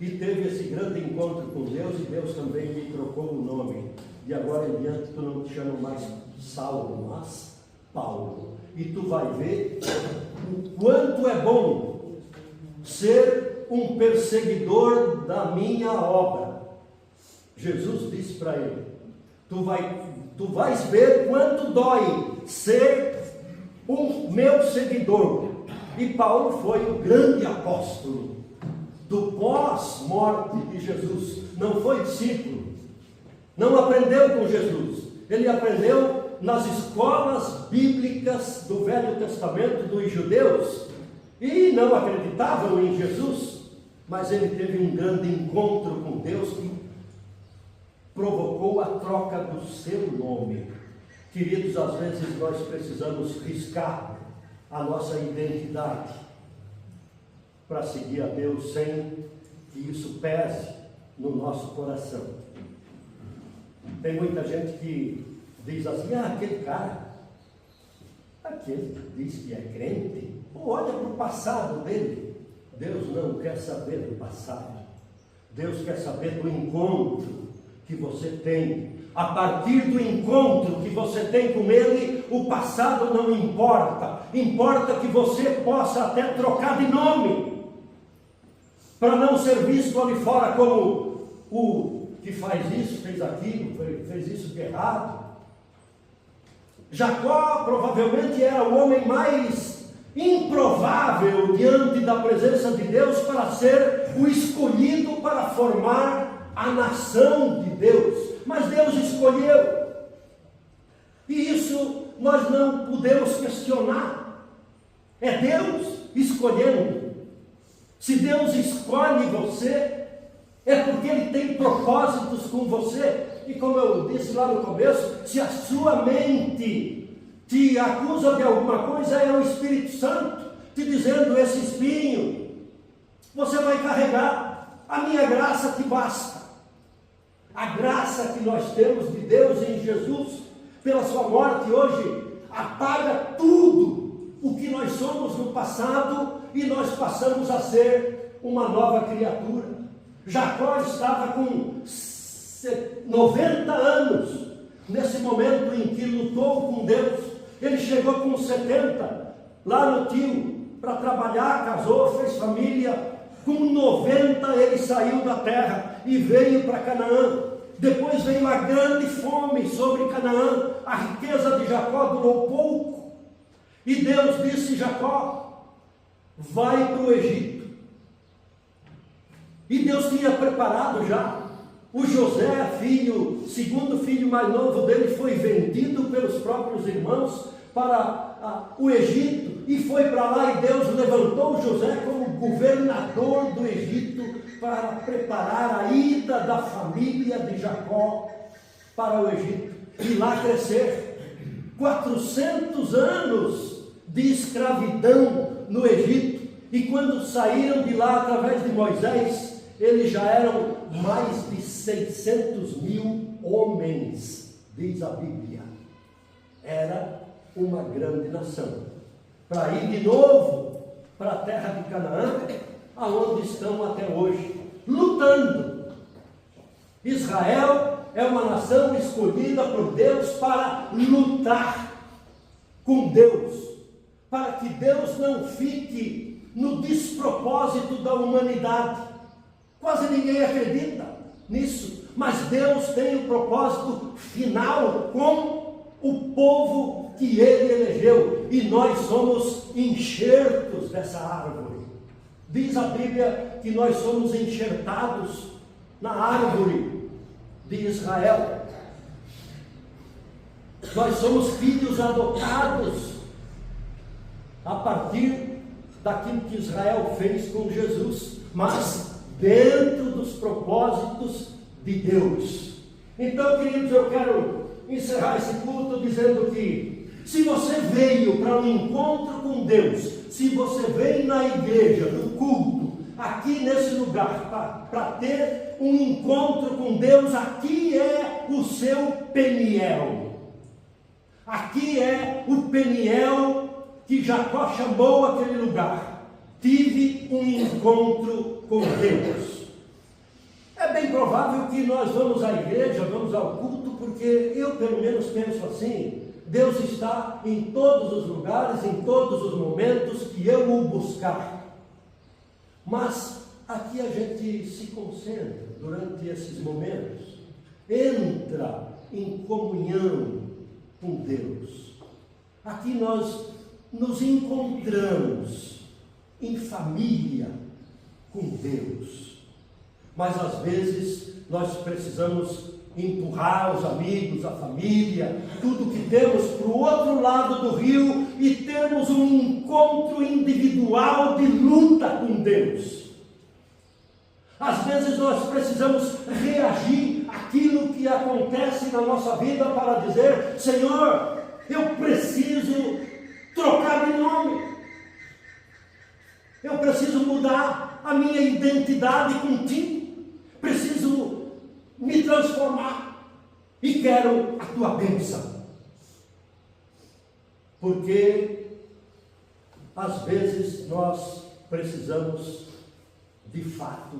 E teve esse grande encontro com Deus, e Deus também lhe trocou o nome. De agora em diante, tu não te chamas mais Saulo, mas Paulo. E tu vai ver o quanto é bom ser um perseguidor da minha obra. Jesus disse para ele: tu vais ver quanto dói ser um meu seguidor. E Paulo foi o grande apóstolo do pós-morte de Jesus. Não foi discípulo, não aprendeu com Jesus, ele aprendeu nas escolas bíblicas do Velho Testamento dos judeus, e não acreditavam em Jesus, mas ele teve um grande encontro com Deus que provocou a troca do seu nome. Queridos, às vezes nós precisamos riscar a nossa identidade para seguir a Deus sem que isso pese no nosso coração. Tem muita gente que diz assim: aquele cara, aquele que diz que é crente, olha para o passado dele. Deus não quer saber do passado. Deus quer saber do encontro que você tem. A partir do encontro que você tem com Ele, o passado não importa. Importa que você possa até trocar de nome, para não ser visto ali fora como o que faz isso, fez aquilo, fez isso de errado. Jacó provavelmente era o homem mais improvável diante da presença de Deus para ser o escolhido para formar a nação de Deus. Mas Deus escolheu, e isso nós não podemos questionar. É Deus escolhendo. Se Deus escolhe você, é porque Ele tem propósitos com você. E como eu disse lá no começo, se a sua mente te acusa de alguma coisa, é o Espírito Santo te dizendo: esse espinho você vai carregar, a minha graça te basta. A graça que nós temos de Deus em Jesus, pela sua morte hoje, apaga tudo o que nós somos no passado, e nós passamos a ser uma nova criatura. Jacó estava com 90 anos, nesse momento em que lutou com Deus. Ele chegou com 70, lá no tio, para trabalhar, casou, fez família. Com 90 ele saiu da terra e veio para Canaã. Depois veio a grande fome sobre Canaã. A riqueza de Jacó durou pouco. E Deus disse: Jacó, vai para o Egito. E Deus tinha preparado já. O José, segundo filho mais novo dele, foi vendido pelos próprios irmãos para o Egito. E foi para lá, e Deus levantou José como governador do Egito, para preparar a ida da família de Jacó para o Egito, e lá crescer. 400 anos de escravidão no Egito, e quando saíram de lá através de Moisés, eles já eram mais de 600.000 homens, diz a Bíblia. Era uma grande nação, para ir de novo para a terra de Canaã, aonde estão até hoje, lutando. Israel é uma nação escolhida por Deus para lutar com Deus, para que Deus não fique no despropósito da humanidade. Quase ninguém acredita nisso, mas Deus tem um propósito final com o povo que Ele elegeu, e nós somos enxertos dessa árvore. Diz a Bíblia que nós somos enxertados na árvore de Israel. Nós somos filhos adotados a partir daquilo que Israel fez com Jesus, mas dentro dos propósitos de Deus. Então, queridos, eu quero encerrar esse culto dizendo que, se você veio para um encontro com Deus, se você veio na igreja, no culto, aqui nesse lugar, para ter um encontro com Deus, aqui é o seu Peniel. Aqui é o Peniel que Jacó chamou aquele lugar. Tive um encontro com Deus. É bem provável que nós vamos à igreja, vamos ao culto, porque eu pelo menos penso assim: Deus está em todos os lugares, em todos os momentos que eu o buscar. Mas aqui a gente se concentra durante esses momentos, entra em comunhão com Deus. Aqui nós nos encontramos em família com Deus. Mas às vezes nós precisamos empurrar os amigos, a família, tudo que temos para o outro lado do rio e termos um encontro individual de luta com Deus. Às vezes nós precisamos reagir àquilo que acontece na nossa vida para dizer: Senhor, eu preciso trocar de nome, eu preciso mudar a minha identidade contigo, preciso me transformar e quero a tua bênção. Porque às vezes nós precisamos de fato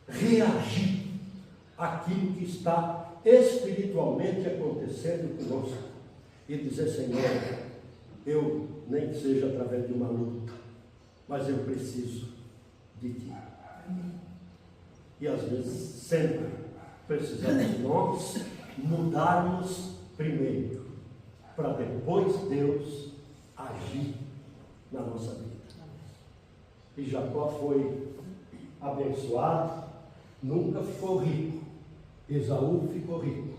reagir àquilo que está espiritualmente acontecendo conosco e dizer: Senhor, eu, nem que seja através de uma luta, mas eu preciso de ti. E às vezes sempre precisamos nós mudarmos primeiro, para depois Deus agir na nossa vida. E Jacó foi abençoado, nunca ficou rico. Esaú ficou rico.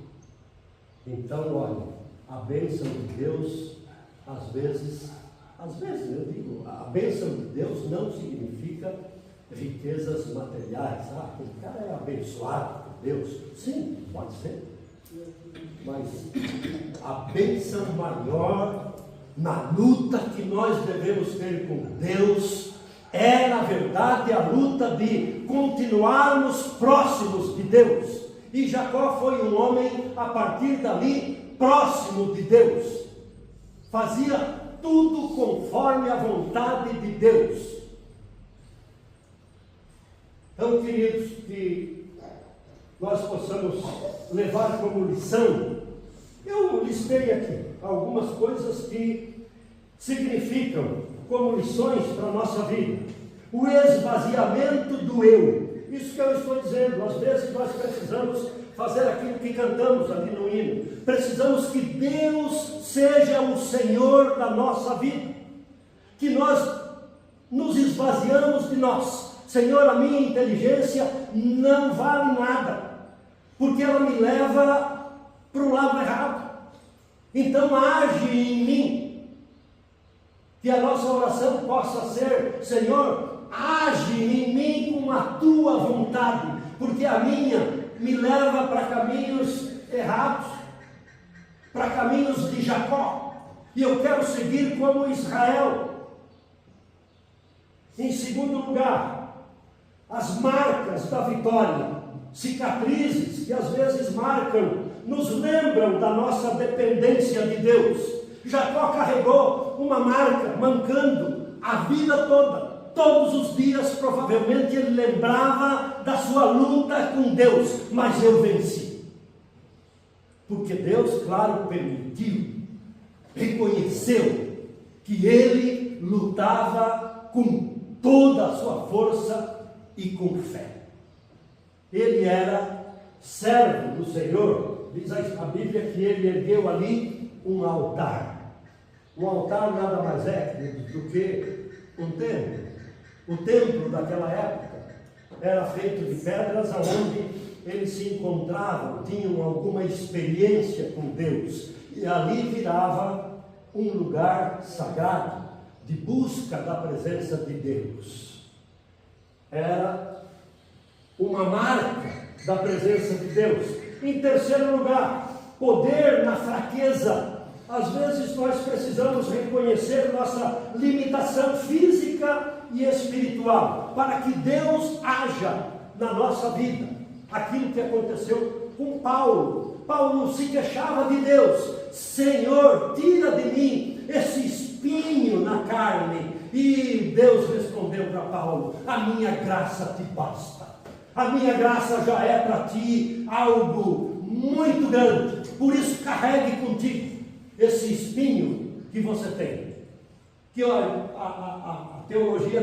Então, olha, a bênção de Deus, às vezes eu digo, a bênção de Deus não significa riquezas materiais. Aquele cara é abençoado por Deus. Sim, pode ser. Mas a bênção maior na luta que nós devemos ter com Deus é, na verdade, a luta de continuarmos próximos de Deus. E Jacó foi um homem, a partir dali, próximo de Deus. Fazia tudo conforme a vontade de Deus. Então, queridos, que nós possamos levar como lição, eu listei aqui algumas coisas que significam como lições para a nossa vida. O esvaziamento do eu. Isso que eu estou dizendo. Às vezes nós precisamos fazer aquilo que cantamos ali no hino. Precisamos que Deus seja o Senhor da nossa vida. Que nós nos esvaziamos de nós. Senhor, a minha inteligência não vale nada, porque ela me leva para o lado errado. Então age em mim. Que a nossa oração possa ser: Senhor, age em mim com a tua vontade, porque a minha me leva para caminhos errados, para caminhos de Jacó, e eu quero seguir como Israel. Em segundo lugar, as marcas da vitória, cicatrizes que às vezes marcam, nos lembram da nossa dependência de Deus. Jacó carregou uma marca mancando a vida toda. Todos os dias, provavelmente, ele lembrava da sua luta com Deus. Mas eu venci. Porque Deus, claro, permitiu, reconheceu que ele lutava com toda a sua força e com fé. Ele era servo do Senhor. Diz a Bíblia que ele ergueu ali um altar. Um altar nada mais é do que um templo. O templo daquela época era feito de pedras onde eles se encontravam, tinham alguma experiência com Deus. E ali virava um lugar sagrado de busca da presença de Deus. Era uma marca da presença de Deus. Em terceiro lugar, poder na fraqueza. Às vezes nós precisamos reconhecer nossa limitação física e espiritual, para que Deus haja na nossa vida. Aquilo que aconteceu com Paulo. Paulo se queixava de Deus: Senhor, tira de mim esse espinho na carne. E Deus respondeu para Paulo: a minha graça te basta. A minha graça já é para ti algo muito grande. Por isso carregue contigo esse espinho que você tem. Que olha, a teologia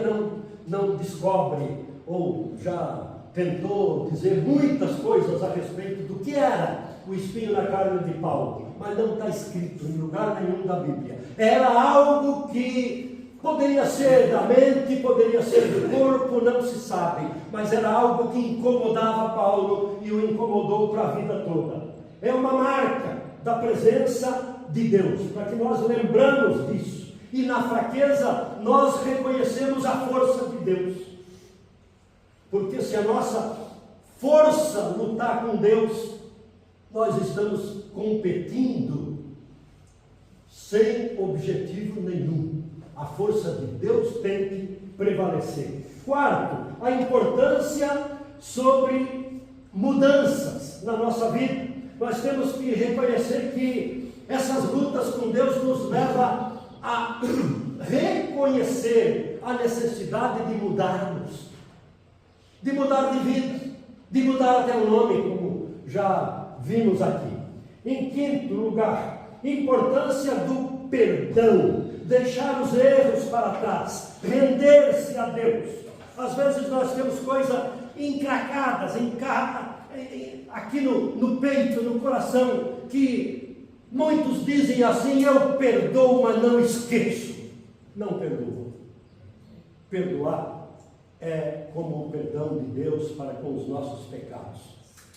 não descobre, ou já tentou dizer muitas coisas a respeito do que era o espinho na carne de Paulo, mas não está escrito em lugar nenhum da Bíblia. Era algo que poderia ser da mente, poderia ser do corpo, não se sabe, mas era algo que incomodava Paulo e o incomodou para a vida toda. É uma marca da presença de Deus, para que nós lembramos disso, e na fraqueza nós reconhecemos a força de Deus, porque se a nossa força lutar com Deus, nós estamos competindo sem objetivo nenhum. A força de Deus tem que prevalecer. Quarto, a importância sobre mudanças na nossa vida. Nós temos que reconhecer que essas lutas com Deus nos levam a reconhecer a necessidade de mudarmos, de mudar de vida, de mudar até o nome, como já vimos aqui. Em quinto lugar, importância do perdão, deixar os erros para trás, render-se a Deus. Às vezes nós temos coisas encracadas, aqui no peito, no coração, que muitos dizem assim: eu perdoo, mas não esqueço. Não perdoo. Perdoar é como o perdão de Deus para com os nossos pecados.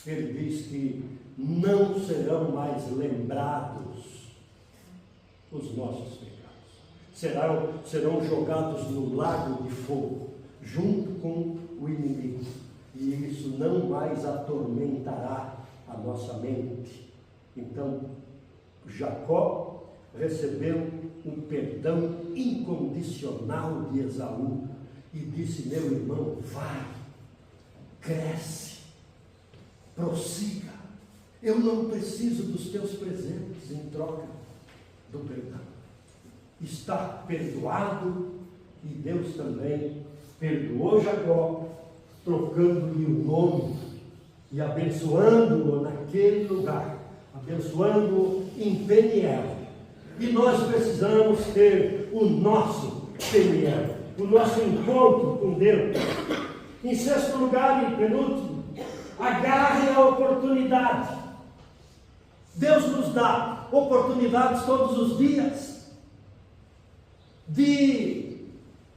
Ele diz que não serão mais lembrados os nossos pecados. Serão jogados no lago de fogo, junto com o inimigo. E isso não mais atormentará a nossa mente. Então, Jacó recebeu um perdão incondicional de Esaú e disse: meu irmão, vai, cresce, prossiga. Eu não preciso dos teus presentes em troca do perdão. Está perdoado, e Deus também perdoou Jacó, trocando-lhe o nome e abençoando-o naquele lugar, abençoando-o em Peniel. E nós precisamos ter o nosso Peniel, o nosso encontro com Deus. Em sexto lugar e penúltimo, agarre a oportunidade. Deus nos dá oportunidades todos os dias de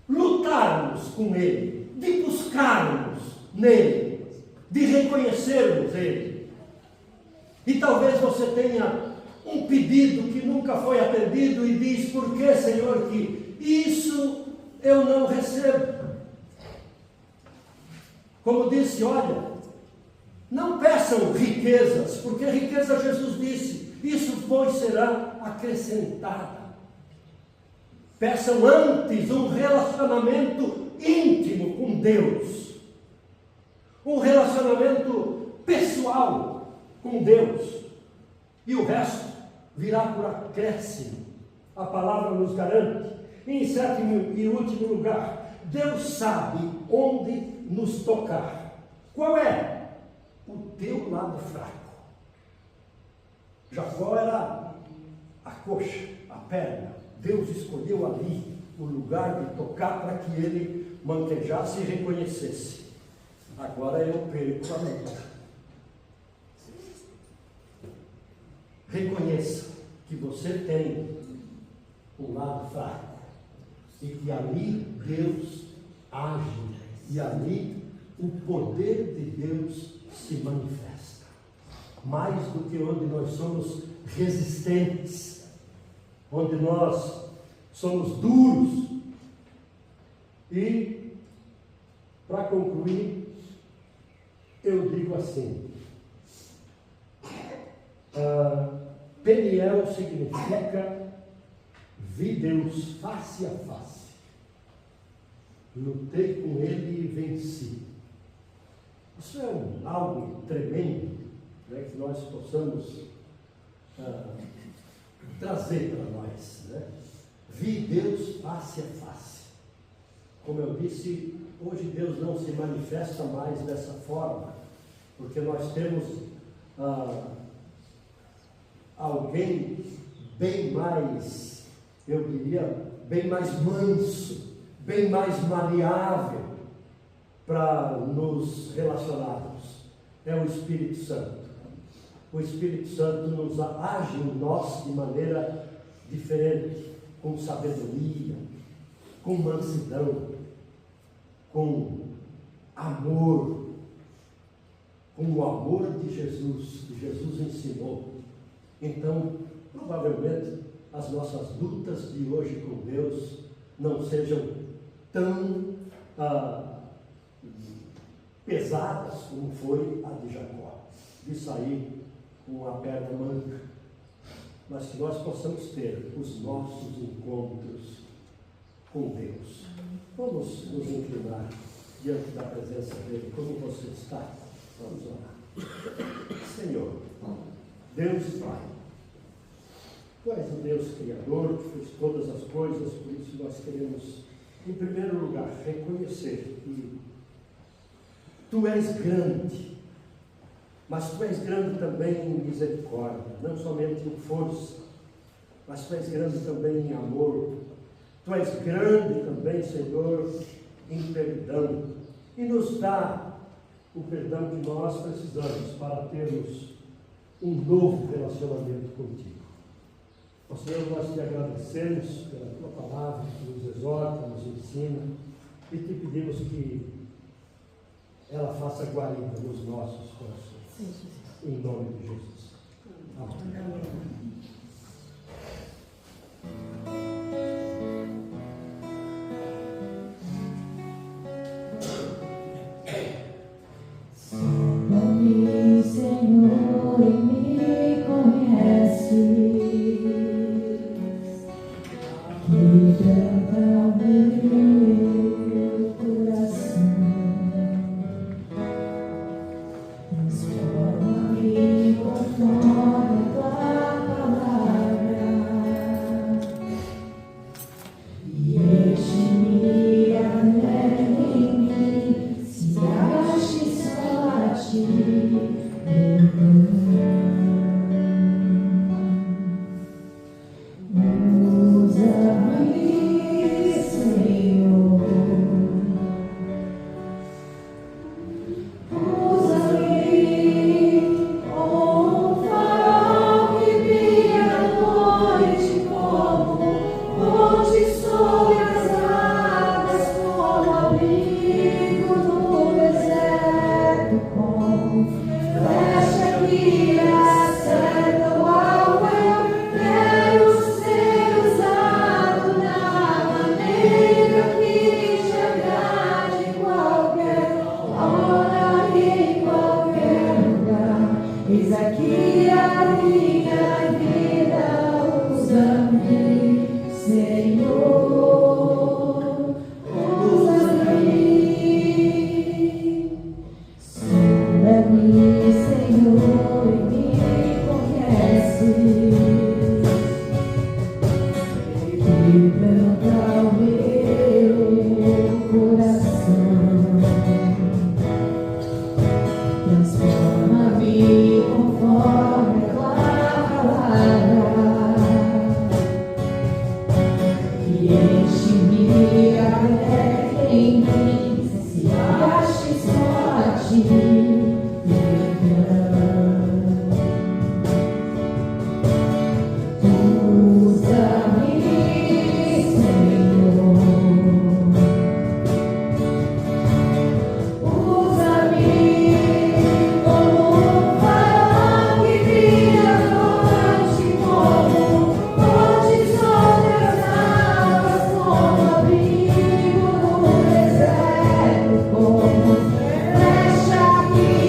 lutarmos com Ele, de buscarmos nele, de reconhecermos Ele. E talvez você tenha um pedido que nunca foi atendido e diz: por que, Senhor, que isso eu não recebo? Como disse, olha, não peçam riquezas, porque riqueza, Jesus disse, isso vos será acrescentada. Peçam antes um relacionamento íntimo com Deus, um relacionamento pessoal com Deus, e o resto virá por acréscimo. A palavra nos garante. Em sétimo e último lugar, Deus sabe onde nos tocar. Qual é o teu lado fraco? Jacó era a coxa, a perna. Deus escolheu ali o lugar de tocar para que ele manquejasse e reconhecesse: agora eu perco a luta. Reconheça que você tem um lado fraco e que ali Deus age, e ali o poder de Deus se manifesta. Mais do que onde nós somos resistentes, onde nós somos duros. E, para concluir, eu digo assim: Peniel significa vi Deus face a face. Lutei com ele e venci. Isso é algo tremendo, né, que nós possamos trazer para nós. Né? Vi Deus face a face. Como eu disse, hoje Deus não se manifesta mais dessa forma, porque nós temos alguém bem mais, eu diria, bem mais manso, bem mais maleável para nos relacionarmos. É o Espírito Santo. O Espírito Santo nos age em nós de maneira diferente, com sabedoria, com mansidão, com amor, com o amor de Jesus, que Jesus ensinou. Então, provavelmente, as nossas lutas de hoje com Deus não sejam tão pesadas como foi a de Jacó, de sair com a perna manca, mas que nós possamos ter os nossos encontros com Deus. Vamos nos inclinar diante da presença dele. Como você está? Vamos orar. Senhor, Deus e Pai, Tu és o Deus Criador, que fez todas as coisas, por isso nós queremos, em primeiro lugar, reconhecer que Tu és grande, mas Tu és grande também em misericórdia, não somente em força, mas Tu és grande também em amor. Tu és grande também, Senhor, em perdão, e nos dá o perdão que nós precisamos para termos um novo relacionamento contigo. Ó Senhor, nós te agradecemos pela Tua palavra, que nos exorta, nos ensina, e te pedimos que ela faça guarida nos nossos corações. Sim, em nome de Jesus. Amém. Sonda-me, Senhor, e me conheces. Quebranta o meu coração. Transforma-me conforme a Tua palavra. E enche-me até em mim, se agache só a Ti. Usa-me, Senhor. Usa-me como um farol que brilha à noite, como ponte sobre as águas, como abrigo no deserto, como flecha que acerta o alvo. Eu quero ser usado da maneira que te agrade, em qualquer hora e em qualquer lugar. Eis aqui a minha vida, usa-me, Senhor, usa-me. Sonda-me, Senhor, e me conheces. Quebranta o meu coração. Transforma-me conforme a Tua palavra. E enche-me até em mim, se ache só a Ti. Usa-me, Senhor. Usa-me como um farol que brilha à noite, como ponte sobre as águas, como abrigo no deserto, como flecha que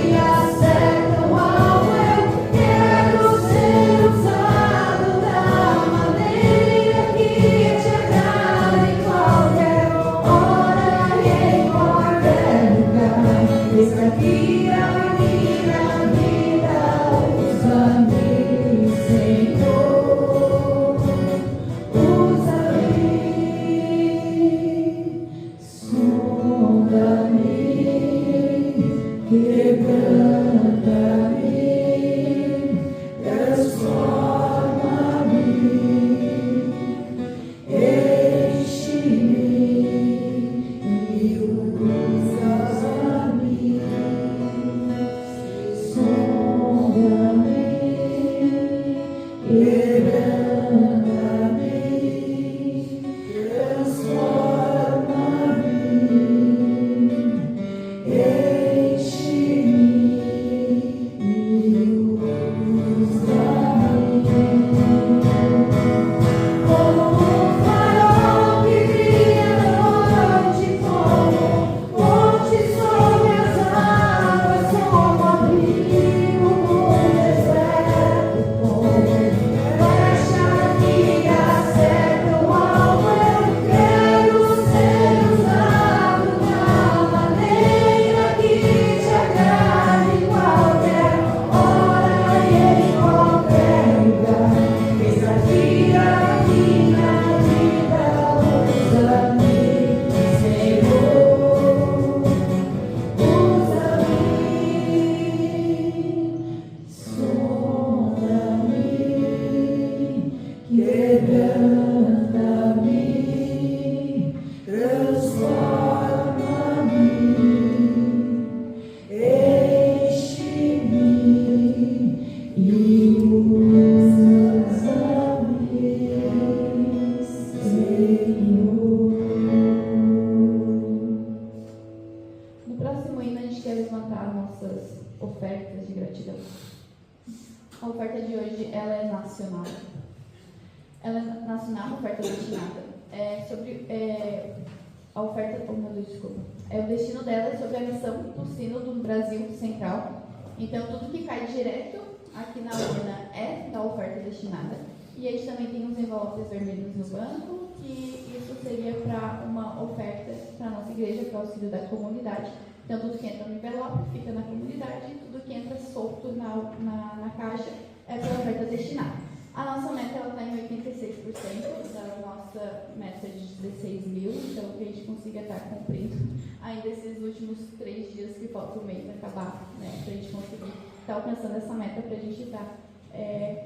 O destino dela é sobre a missão do sino do Brasil Central. Então, tudo que cai direto aqui na urna é da oferta destinada. E a gente também tem uns envelopes vermelhos no banco, que isso seria para uma oferta para a nossa igreja, para o auxílio da comunidade. Então, tudo que entra no envelope fica na comunidade, e tudo que entra solto na caixa é para a oferta destinada. A nossa meta está em 86% da nossa meta de 16 mil, então que a gente consiga estar cumprindo ainda esses últimos 3 dias que falta o mês acabar, né, para a gente conseguir estar alcançando essa meta, para a gente estar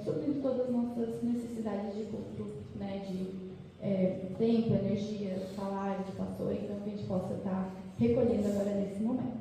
suprindo todas as nossas necessidades de culto, né, de tempo, energia, salário de pastor, então que a gente possa estar recolhendo agora nesse momento.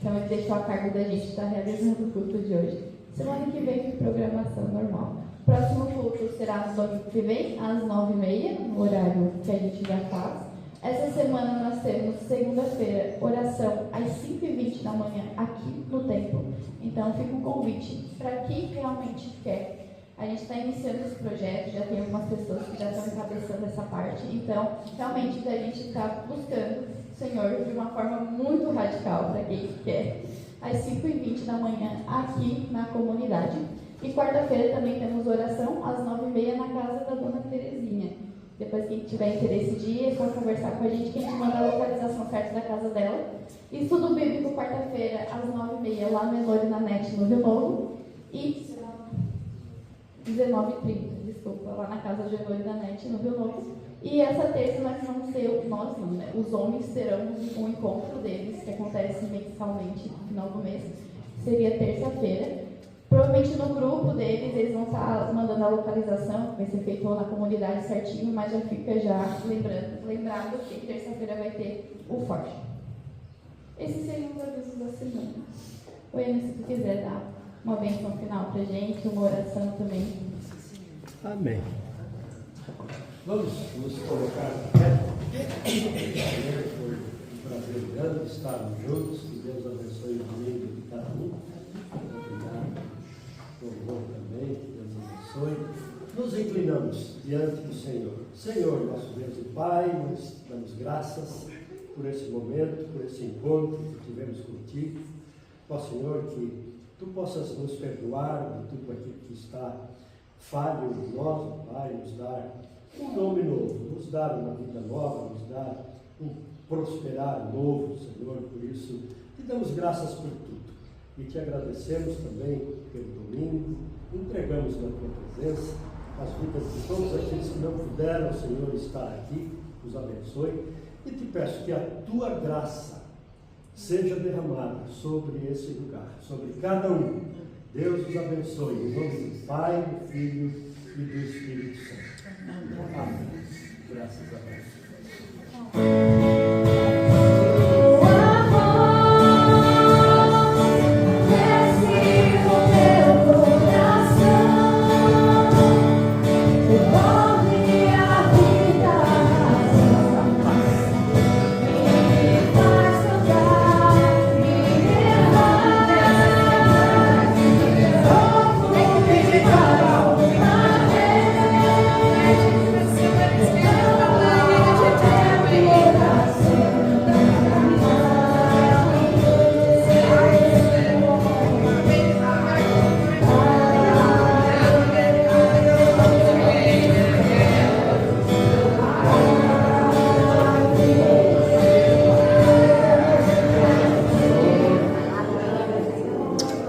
Então, ele deixou a cargo da gente estar realizando o culto de hoje. Semana que vem, programação normal. Próximo culto será no domingo que vem, às 9h30, no horário que a gente já faz. Essa semana nós temos, segunda-feira, oração às 5h20 da manhã, aqui no templo. Então, fica um convite para quem realmente quer. A gente está iniciando esse projeto, já tem algumas pessoas que já estão encabeçando essa parte. Então, realmente, a gente está buscando Senhor de uma forma muito radical para quem quer. às 5h20 da manhã, aqui na comunidade. E quarta-feira também temos oração, às 9h30, na casa da Dona Terezinha. Depois, quem tiver interesse de ir, é só conversar com a gente, que a gente manda a localização certa da casa dela. Estudo bíblico, quarta-feira, às 9h30, lá no Enori na NET, no Rio Novo. E 19h30, desculpa, lá na casa do Enori da NET, no Rio Novo. E essa terça nós vamos ter, nós não, né? Os homens terão um encontro deles, que acontece mensalmente no final do mês. Seria terça-feira. Provavelmente no grupo deles, eles vão estar mandando a localização, vai ser feito na comunidade certinho, mas já fica lembrado que terça-feira vai ter o forte. Esses seriam os avisos da semana. Oi, Ana, se tu quiser dar uma bênção final pra gente, uma oração também. Amém. Vamos nos colocar de pé. Foi um prazer grande estarmos juntos. Que Deus abençoe o domingo de cada um. Obrigado. Louvor também, que Deus abençoe. Nos inclinamos diante do Senhor. Senhor, nosso Deus e Pai, nós damos graças por esse momento, por esse encontro que tivemos contigo. Ó Senhor, que Tu possas nos perdoar de tudo aquilo que está falho em nós, ó Pai, nos dar um nome novo, nos dar uma vida nova, nos dar um prosperar novo, Senhor. Por isso, te damos graças por tudo e te agradecemos também pelo domingo. Entregamos na tua presença as vidas de todos aqueles que não puderam, Senhor, estar aqui. Nos abençoe e te peço que a tua graça seja derramada sobre esse lugar, sobre cada um. Deus os abençoe em nome do Pai, do Filho e do Espírito Santo. Amém. Graças a Deus.